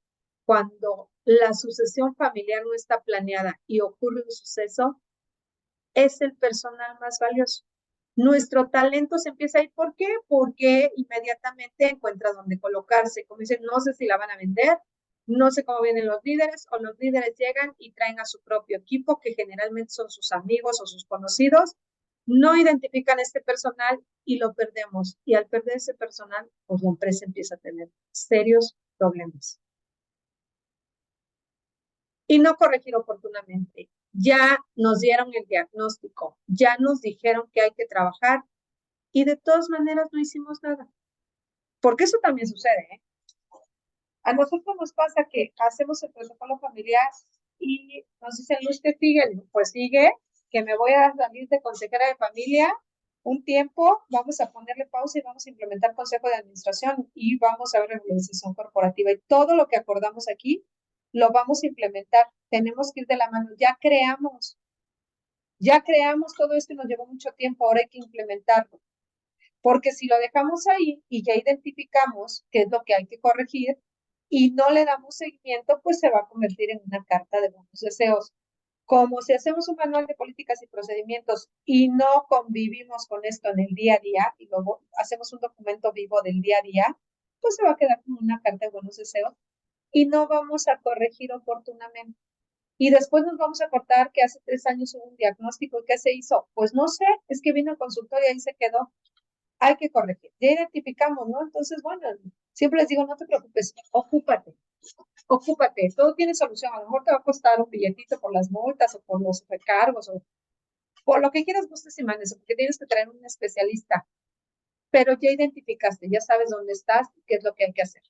cuando la sucesión familiar no está planeada y ocurre un suceso, es el personal más valioso. Nuestro talento se empieza a ir. ¿Por qué? Porque inmediatamente encuentra dónde colocarse. Como dicen, no sé si la van a vender, no sé cómo vienen los líderes, o los líderes llegan y traen a su propio equipo, que generalmente son sus amigos o sus conocidos, no identifican este personal y lo perdemos. Y al perder ese personal, pues la empresa empieza a tener serios problemas. Y no corregir oportunamente. Ya nos dieron el diagnóstico, ya nos dijeron que hay que trabajar y de todas maneras no hicimos nada. Porque eso también sucede, ¿eh? A nosotros nos pasa que hacemos el protocolo familiar y nos dicen, ¿usted sigue? Pues sigue, que me voy a salir de consejera de familia un tiempo, vamos a ponerle pausa y vamos a implementar consejo de administración y vamos a ver regularización corporativa. Y todo lo que acordamos aquí lo vamos a implementar. Tenemos que ir de la mano. Ya creamos todo esto y nos llevó mucho tiempo, ahora hay que implementarlo. Porque si lo dejamos ahí y ya identificamos qué es lo que hay que corregir y no le damos seguimiento, pues se va a convertir en una carta de buenos deseos. Como si hacemos un manual de políticas y procedimientos y no convivimos con esto en el día a día y luego hacemos un documento vivo del día a día, pues se va a quedar como una carta de buenos deseos y no vamos a corregir oportunamente. Y después nos vamos a acordar que hace 3 años hubo un diagnóstico y ¿qué se hizo? Pues no sé, es que vino al consultorio y ahí se quedó. Hay que corregir. Ya identificamos, ¿no? Entonces, bueno, siempre les digo, no te preocupes, ocúpate, todo tiene solución. A lo mejor te va a costar un billetito por las multas o por los recargos o por lo que quieras, gustes y mandes, porque tienes que traer un especialista. Pero ya identificaste, ya sabes dónde estás y qué es lo que hay que hacer.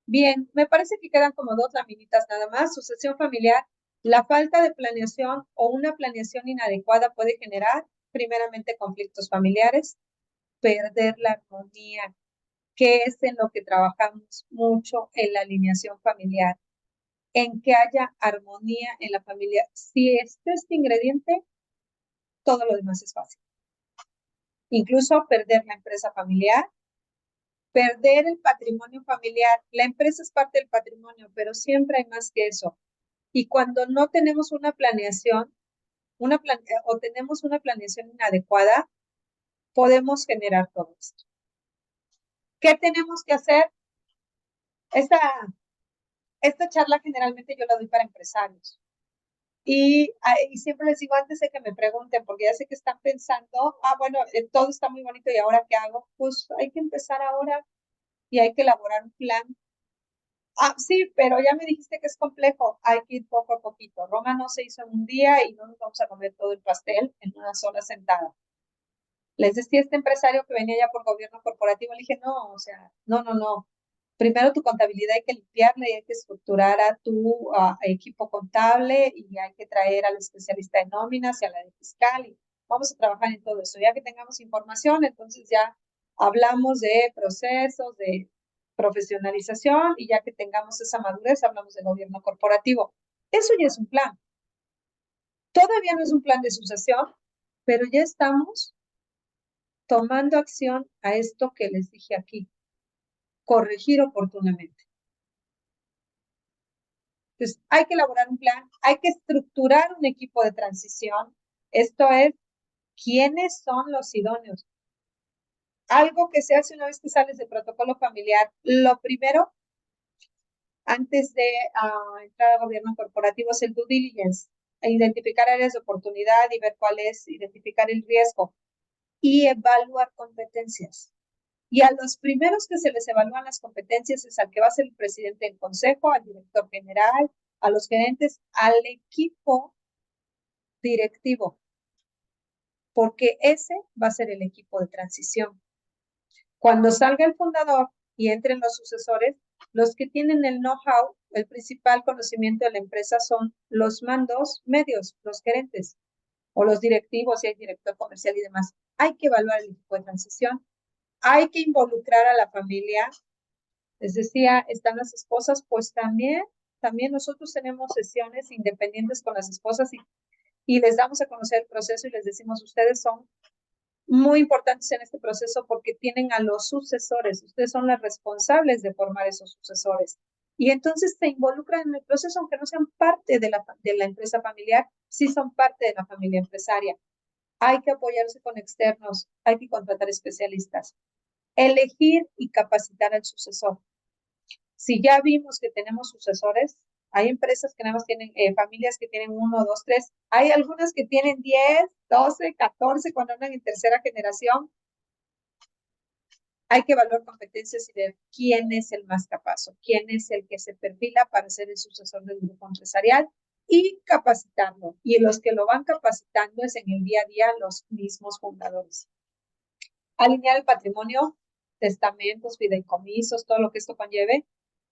Bien, me parece que quedan como 2 laminitas nada más. Sucesión familiar. La falta de planeación o una planeación inadecuada puede generar, primeramente, conflictos familiares, perder la armonía, que es en lo que trabajamos mucho en la alineación familiar, en que haya armonía en la familia. Si este ingrediente, todo lo demás es fácil. Incluso perder la empresa familiar, perder el patrimonio familiar. La empresa es parte del patrimonio, pero siempre hay más que eso. Y cuando no tenemos una planeación, o tenemos una planeación inadecuada, podemos generar todo esto. ¿Qué tenemos que hacer? Esta charla generalmente yo la doy para empresarios. Y siempre les digo antes de que me pregunten, porque ya sé que están pensando, bueno, todo está muy bonito y ahora ¿qué hago? Pues hay que empezar ahora y hay que elaborar un plan. Sí, pero ya me dijiste que es complejo, hay que ir poco a poquito. Roma no se hizo en un día y no nos vamos a comer todo el pastel en una sola sentada. Les decía este empresario que venía ya por gobierno corporativo, le dije, no, o sea, no. Primero tu contabilidad hay que limpiarla y hay que estructurar a tu equipo contable y hay que traer al especialista de nóminas y a la de fiscal y vamos a trabajar en todo eso. Ya que tengamos información, entonces ya hablamos de procesos, de profesionalización y ya que tengamos esa madurez, hablamos de gobierno corporativo. Eso ya es un plan. Todavía no es un plan de sucesión, pero ya estamos tomando acción a esto que les dije aquí. Corregir oportunamente. Entonces, hay que elaborar un plan, hay que estructurar un equipo de transición. Esto es, ¿quiénes son los idóneos? Algo que se hace una vez que sales de protocolo familiar. Lo primero, antes de entrar al gobierno corporativo, es el due diligence, identificar áreas de oportunidad y ver cuál es, identificar el riesgo. y evaluar competencias. Y a los primeros que se les evalúan las competencias es al que va a ser el presidente del consejo, al director general, a los gerentes, al equipo directivo, porque ese va a ser el equipo de transición. Cuando salga el fundador y entren los sucesores, los que tienen el know-how, el principal conocimiento de la empresa son los mandos medios, los gerentes o los directivos, si hay director comercial y demás. Hay que evaluar el equipo de transición, hay que involucrar a la familia. Les decía, están las esposas, pues también nosotros tenemos sesiones independientes con las esposas y les damos a conocer el proceso y les decimos, ustedes son muy importantes en este proceso porque tienen a los sucesores, ustedes son las responsables de formar esos sucesores. Y entonces se involucran en el proceso, aunque no sean parte de la empresa familiar, sí son parte de la familia empresaria. Hay que apoyarse con externos, hay que contratar especialistas. Elegir y capacitar al sucesor. Si ya vimos que tenemos sucesores, hay empresas que nada más tienen, familias que tienen 1, 2, 3, hay algunas que tienen 10, 12, 14 cuando andan en tercera generación. Hay que evaluar competencias y ver quién es el más capaz o quién es el que se perfila para ser el sucesor del grupo empresarial y capacitarlo. Y los que lo van capacitando es en el día a día los mismos fundadores. Alinear el patrimonio, testamentos, fideicomisos, todo lo que esto conlleve.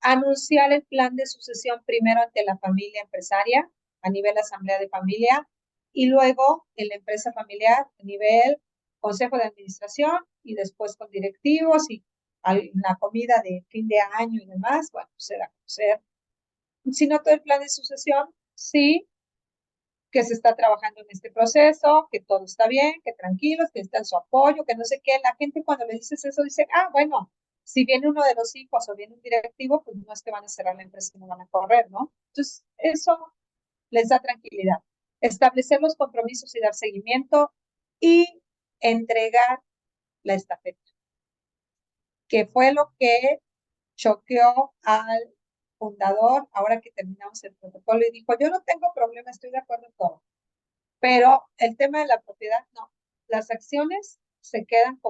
Anunciar el plan de sucesión primero ante la familia empresaria, a nivel asamblea de familia, y luego en la empresa familiar, a nivel consejo de administración, y después con directivos, y una comida de fin de año y demás. Bueno, se da a conocer. Si no todo el plan de sucesión, sí, que se está trabajando en este proceso, que todo está bien, que tranquilos, que está en su apoyo, que no sé qué. La gente cuando le dices eso dice, bueno, si viene uno de los hijos o viene un directivo, pues no es que van a cerrar la empresa y no van a correr, ¿no? Entonces, eso les da tranquilidad. Establecer los compromisos y dar seguimiento y entregar la estafeta, que fue lo que choqueó al fundador ahora que terminamos el protocolo y dijo, yo no tengo problema, estoy de acuerdo en todo, pero el tema de la propiedad, no. Las acciones se quedan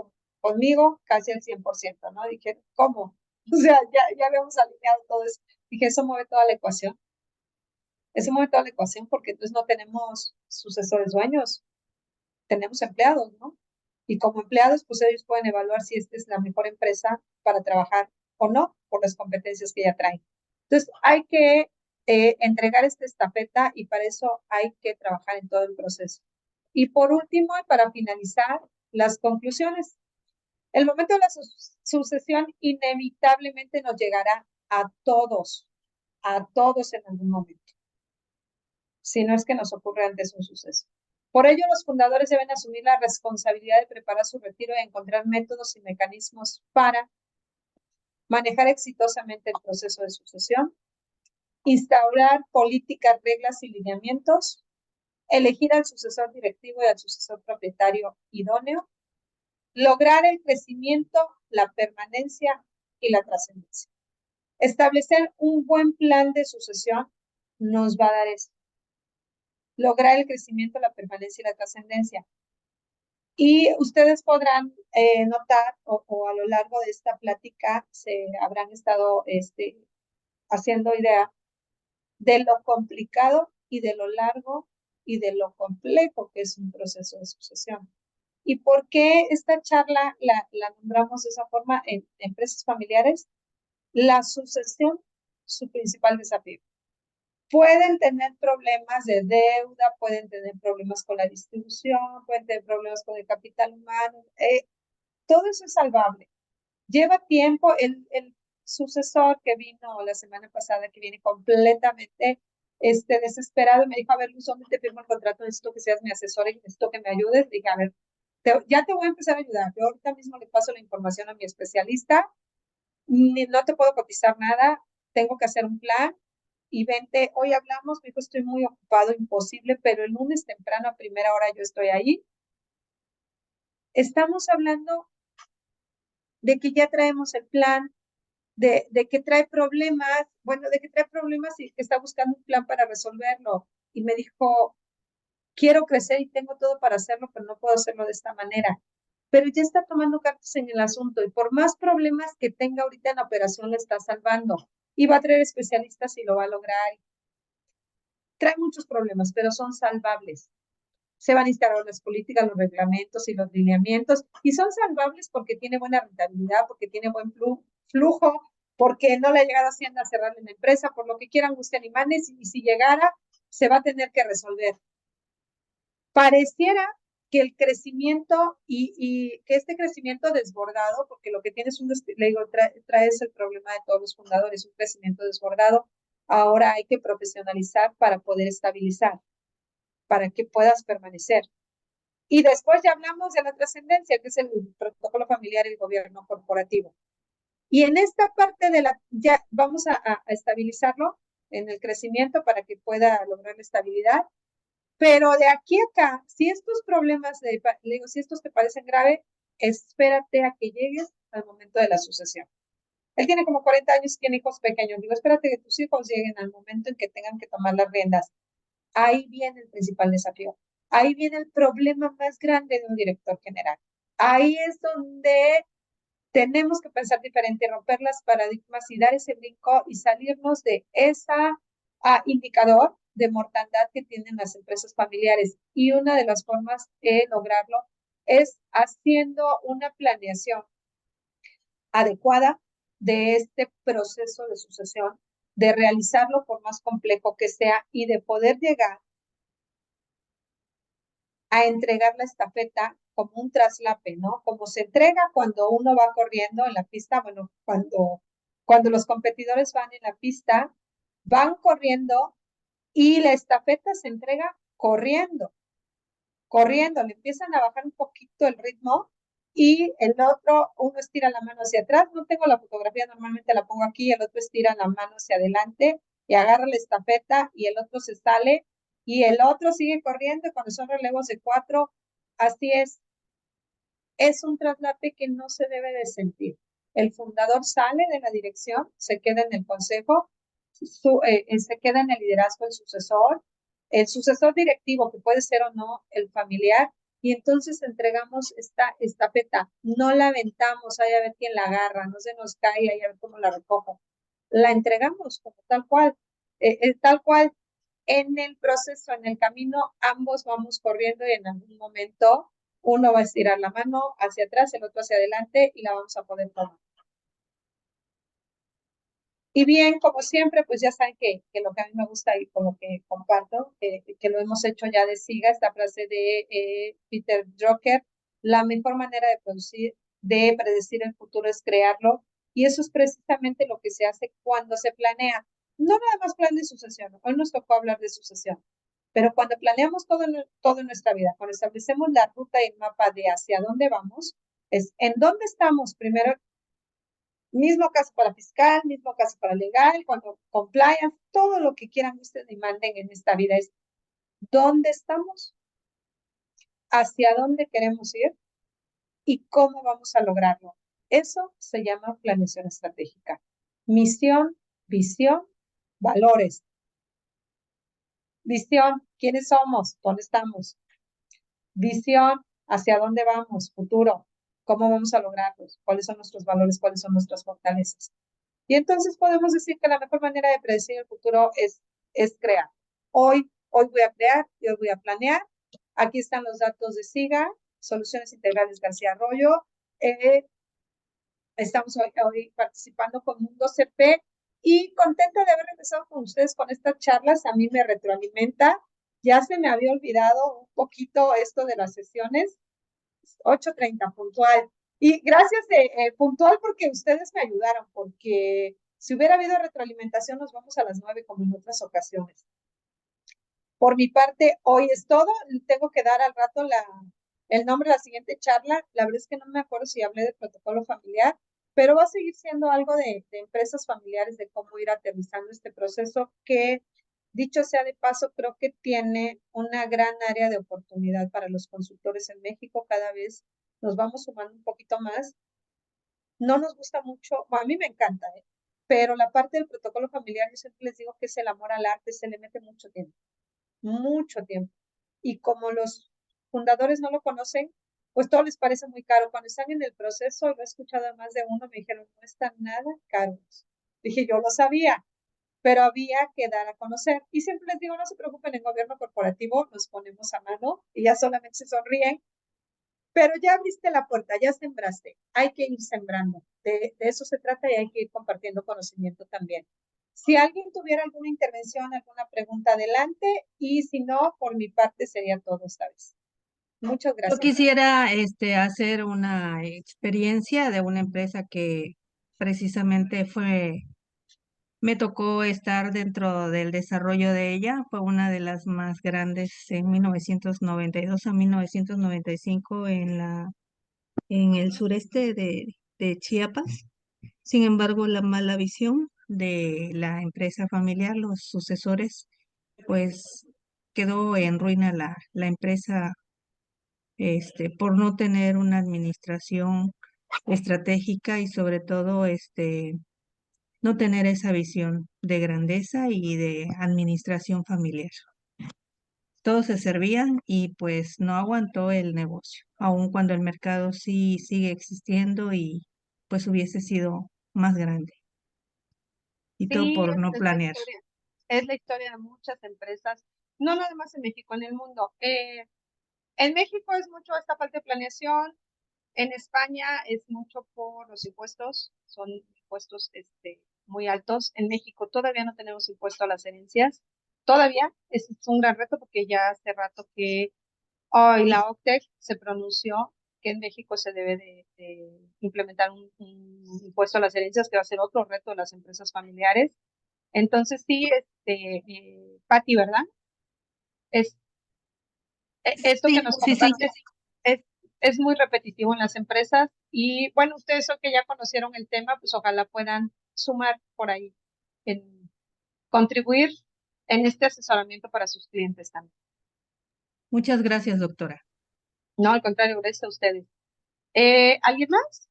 conmigo casi al 100%, ¿no? Dije, ¿cómo? O sea, ya habíamos alineado todo eso. Dije, eso mueve toda la ecuación. Eso mueve toda la ecuación porque entonces no tenemos sucesores dueños, tenemos empleados, ¿no? Y como empleados, pues ellos pueden evaluar si esta es la mejor empresa para trabajar o no, por las competencias que ya traen. Entonces, hay que entregar esta estafeta y para eso hay que trabajar en todo el proceso. Y por último, y para finalizar, las conclusiones. El momento de la sucesión inevitablemente nos llegará a todos en algún momento, si no es que nos ocurre antes un suceso. Por ello, los fundadores deben asumir la responsabilidad de preparar su retiro y encontrar métodos y mecanismos para manejar exitosamente el proceso de sucesión, instaurar políticas, reglas y lineamientos, elegir al sucesor directivo y al sucesor propietario idóneo, lograr el crecimiento, la permanencia y la trascendencia. Establecer un buen plan de sucesión nos va a dar eso. Lograr el crecimiento, la permanencia y la trascendencia. Y ustedes podrán notar, o a lo largo de esta plática se habrán estado haciendo idea de lo complicado y de lo largo y de lo complejo que es un proceso de sucesión. ¿Y por qué esta charla la nombramos de esa forma en empresas familiares? La sucesión, su principal desafío. Pueden tener problemas de deuda, pueden tener problemas con la distribución, pueden tener problemas con el capital humano. Todo eso es salvable. Lleva tiempo. El sucesor que vino la semana pasada, que viene completamente desesperado, me dijo, a ver, Luz, ¿dónde te firmo el contrato? Necesito que seas mi asesor y necesito que me ayudes. Dije, a ver, ya te voy a empezar a ayudar. Yo ahorita mismo le paso la información a mi especialista. No te puedo cotizar nada. Tengo que hacer un plan. Y vente, hoy hablamos, me dijo, estoy muy ocupado, imposible, pero el lunes temprano a primera hora yo estoy ahí. Estamos hablando de que ya traemos el plan, de que trae problemas, de que trae problemas y que está buscando un plan para resolverlo. Y me dijo, quiero crecer y tengo todo para hacerlo, pero no puedo hacerlo de esta manera. pero ya está tomando cartas en el asunto y por más problemas que tenga ahorita en la operación, la está salvando y va a traer especialistas y lo va a lograr. Trae muchos problemas, pero son salvables. Se van a instalar las políticas, los reglamentos y los lineamientos, y son salvables porque tiene buena rentabilidad, porque tiene buen flujo, porque no le ha llegado Hacienda a cerrar en la empresa, por lo que quieran gusten y manes, y si llegara, se va a tener que resolver. Pareciera que el crecimiento y que este crecimiento desbordado, porque lo que tienes le digo, traes el problema de todos los fundadores, un crecimiento desbordado, ahora hay que profesionalizar para poder estabilizar, para que puedas permanecer. Y después ya hablamos de la trascendencia, que es el protocolo familiar y el gobierno corporativo. Y en esta parte ya vamos a estabilizarlo en el crecimiento para que pueda lograr la estabilidad. Pero de aquí a acá, si estos problemas, si estos te parecen graves, espérate a que llegues al momento de la sucesión. Él tiene como 40 años y tiene hijos pequeños. Digo, espérate que tus hijos lleguen al momento en que tengan que tomar las riendas. Ahí viene el principal desafío. Ahí viene el problema más grande de un director general. Ahí es donde tenemos que pensar diferente, romper las paradigmas y dar ese brinco y salirnos de ese indicador de mortandad que tienen las empresas familiares. Y una de las formas de lograrlo es haciendo una planeación adecuada de este proceso de sucesión, de realizarlo por más complejo que sea y de poder llegar a entregar la estafeta como un traslape, ¿no? Como se entrega cuando uno va corriendo en la pista, bueno, cuando los competidores van en la pista, van corriendo y la estafeta se entrega corriendo, le empiezan a bajar un poquito el ritmo y el otro, uno estira la mano hacia atrás, no tengo la fotografía, normalmente la pongo aquí, el otro estira la mano hacia adelante y agarra la estafeta y el otro se sale y el otro sigue corriendo y cuando son relevos de 4, así es. Es un traslape que no se debe de sentir. El fundador sale de la dirección, se queda en el consejo, se queda en el liderazgo el sucesor directivo, que puede ser o no el familiar, y entonces entregamos esta estafeta. No la aventamos, ahí a ver quién la agarra, no se nos cae, ahí a ver cómo la recojo. La entregamos como tal cual. En el proceso, en el camino, ambos vamos corriendo y en algún momento uno va a estirar la mano hacia atrás, el otro hacia adelante y la vamos a poder tomar. Y bien, como siempre, pues ya saben que lo que a mí me gusta y con lo que comparto, que lo hemos hecho ya de SIGA, esta frase de Peter Drucker, la mejor manera de predecir el futuro es crearlo, y eso es precisamente lo que se hace cuando se planea. No nada más plan de sucesión, hoy nos tocó hablar de sucesión, pero cuando planeamos todo en nuestra vida, cuando establecemos la ruta y el mapa de hacia dónde vamos, es en dónde estamos primero. Mismo caso para fiscal, mismo caso para legal, cuando compliance, todo lo que quieran ustedes y manden en esta vida es dónde estamos, hacia dónde queremos ir y cómo vamos a lograrlo. Eso se llama planeación estratégica. Misión, visión, valores. Visión, ¿quiénes somos? ¿Dónde estamos? Visión, ¿hacia dónde vamos? Futuro. ¿Cómo vamos a lograrlos? ¿Cuáles son nuestros valores? ¿Cuáles son nuestras fortalezas? Y entonces podemos decir que la mejor manera de predecir el futuro es crear. Hoy voy a crear y hoy voy a planear. Aquí están los datos de SIGA, Soluciones Integrales García Arroyo. Estamos hoy participando con Mundo CP y contenta de haber empezado con ustedes con estas charlas. A mí me retroalimenta. Ya se me había olvidado un poquito esto de las sesiones. 8:30 puntual. Y gracias puntual porque ustedes me ayudaron, porque si hubiera habido retroalimentación nos vamos a las 9 como en otras ocasiones. Por mi parte, hoy es todo. Tengo que dar al rato el nombre de la siguiente charla. La verdad es que no me acuerdo si hablé de protocolo familiar, pero va a seguir siendo algo de empresas familiares, de cómo ir aterrizando este proceso que, dicho sea de paso, creo que tiene una gran área de oportunidad para los consultores en México. Cada vez nos vamos sumando un poquito más. No nos gusta mucho, bueno, a mí me encanta, pero la parte del protocolo familiar, yo siempre les digo que es el amor al arte, se le mete mucho tiempo. Y como los fundadores no lo conocen, pues todo les parece muy caro. Cuando están en el proceso, lo he escuchado a más de uno, me dijeron, no están nada caros. Dije, yo lo sabía, pero había que dar a conocer. Y siempre les digo, no se preocupen, en gobierno corporativo nos ponemos a mano y ya solamente se sonríen. Pero ya abriste la puerta, ya sembraste. Hay que ir sembrando. De eso se trata y hay que ir compartiendo conocimiento también. Si alguien tuviera alguna intervención, alguna pregunta, adelante. Y si no, por mi parte sería todo esta vez. Muchas Yo gracias. quisiera hacer una experiencia de una empresa que precisamente me tocó estar dentro del desarrollo de ella. Fue una de las más grandes en 1992 a 1995 en el sureste de Chiapas. Sin embargo, la mala visión de la empresa familiar, los sucesores, pues quedó en ruina la empresa por no tener una administración estratégica y sobre todo no tener esa visión de grandeza y de administración familiar. Todos se servían y pues no aguantó el negocio, aun cuando el mercado sí sigue existiendo y pues hubiese sido más grande. Y todo Sí, por no es la planear. historia. Es la historia de muchas empresas, no nada más en México, en el mundo. En México es mucho esta falta de planeación. En España es mucho por los impuestos, son impuestos muy altos. En México todavía no tenemos impuesto a las herencias. Todavía es un gran reto porque ya hace rato que hoy la OCDE se pronunció que en México se debe de implementar un impuesto a las herencias, que va a ser otro reto de las empresas familiares. Entonces sí, Pati, ¿verdad? Es, esto que Sí, nos sí, sí. compartes es muy repetitivo en las empresas y bueno, ustedes son que ya conocieron el tema, pues ojalá puedan sumar por ahí, en contribuir en este asesoramiento para sus clientes también. Muchas gracias, doctora. No, al contrario, gracias a ustedes. ¿Alguien más?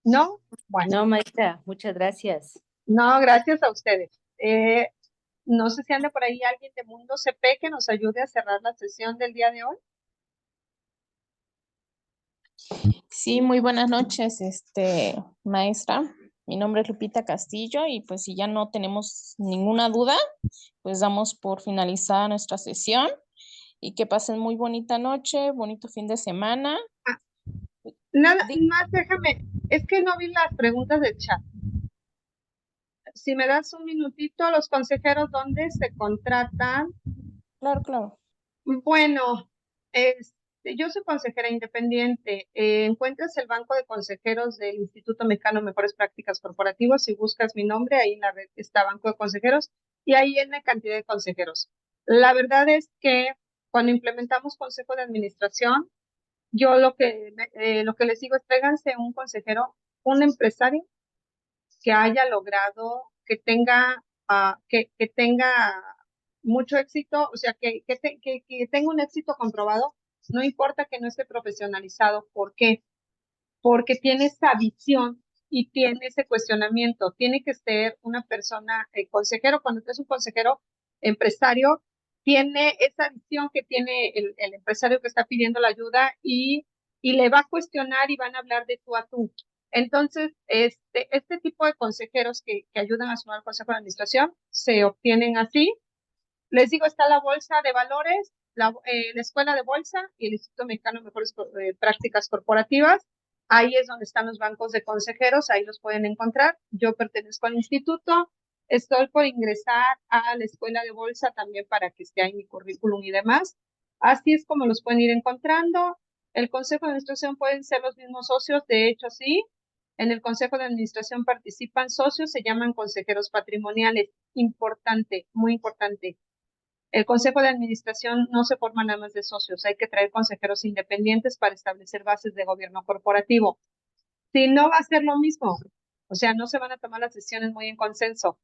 ¿No? Bueno, No, maestra, muchas gracias. no, gracias a ustedes. No sé si anda por ahí alguien de Mundo CP que nos ayude a cerrar la sesión del día de hoy. Sí, muy buenas noches, maestra. Mi nombre es Lupita Castillo y pues si ya no tenemos ninguna duda, pues damos por finalizada nuestra sesión y que pasen muy bonita noche, bonito fin de semana. Nada más, déjame, es que no vi las preguntas del chat. Si me das un minutito, los consejeros, ¿dónde se contratan? Claro, claro. Bueno, yo soy consejera independiente. Encuentras el banco de consejeros del Instituto Mexicano de Mejores Prácticas Corporativas. Si buscas mi nombre, ahí en la red está Banco de Consejeros y ahí hay una cantidad de consejeros. La verdad es que cuando implementamos consejo de administración, yo lo que les digo es tráiganse un consejero, un empresario que haya logrado, que tenga mucho éxito, o sea, que tenga un éxito comprobado, no importa que no esté profesionalizado. ¿Por qué? Porque tiene esa visión y tiene ese cuestionamiento. Tiene que ser una persona, consejero, cuando tú eres un consejero empresario, tiene esa visión que tiene el empresario que está pidiendo la ayuda y le va a cuestionar y van a hablar de tú a tú. Entonces, este tipo de consejeros que ayudan a sumar al Consejo de Administración se obtienen así. Les digo, está la Bolsa de Valores, la Escuela de Bolsa y el Instituto Mexicano de Mejores Prácticas Corporativas. Ahí es donde están los bancos de consejeros, ahí los pueden encontrar. Yo pertenezco al instituto, estoy por ingresar a la Escuela de Bolsa también para que esté ahí mi currículum y demás. Así es como los pueden ir encontrando. El Consejo de Administración pueden ser los mismos socios, de hecho sí. En el Consejo de Administración participan socios, se llaman consejeros patrimoniales. Importante, muy importante. El Consejo de Administración no se forma nada más de socios, hay que traer consejeros independientes para establecer bases de gobierno corporativo. Si no, va a ser lo mismo, o sea, no se van a tomar las decisiones muy en consenso.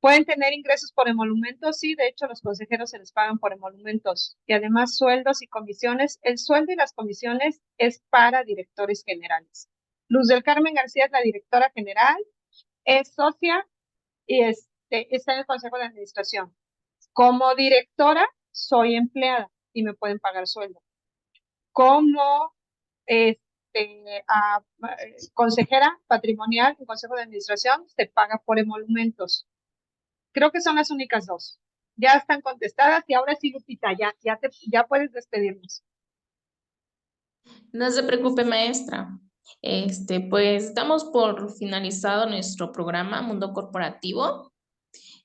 Pueden tener ingresos por emolumentos, sí, de hecho los consejeros se les pagan por emolumentos y además sueldos y comisiones. El sueldo y las comisiones es para directores generales. Luz del Carmen García es la directora general, es socia y está en el Consejo de Administración. Como directora, soy empleada y me pueden pagar sueldo. Como consejera patrimonial en consejo de administración, se paga por emolumentos. Creo que son las únicas dos. Ya están contestadas y ahora sí, Lupita, ya puedes despedirnos. No se preocupe, maestra. Pues damos por finalizado nuestro programa Mundo Corporativo.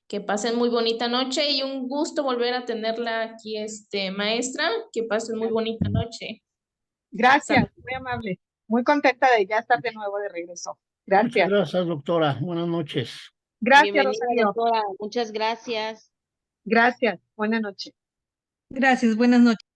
Que pasen muy bonita noche y un gusto volver a tenerla aquí, maestra. Que pasen muy bonita noche. Gracias, muy amable. Muy contenta de ya estar de nuevo de regreso. Gracias. Muchas gracias, doctora. Buenas noches. Gracias, Bienvenida, Rosario. doctora. Muchas gracias. Gracias. Buenas noches. Gracias, buenas noches.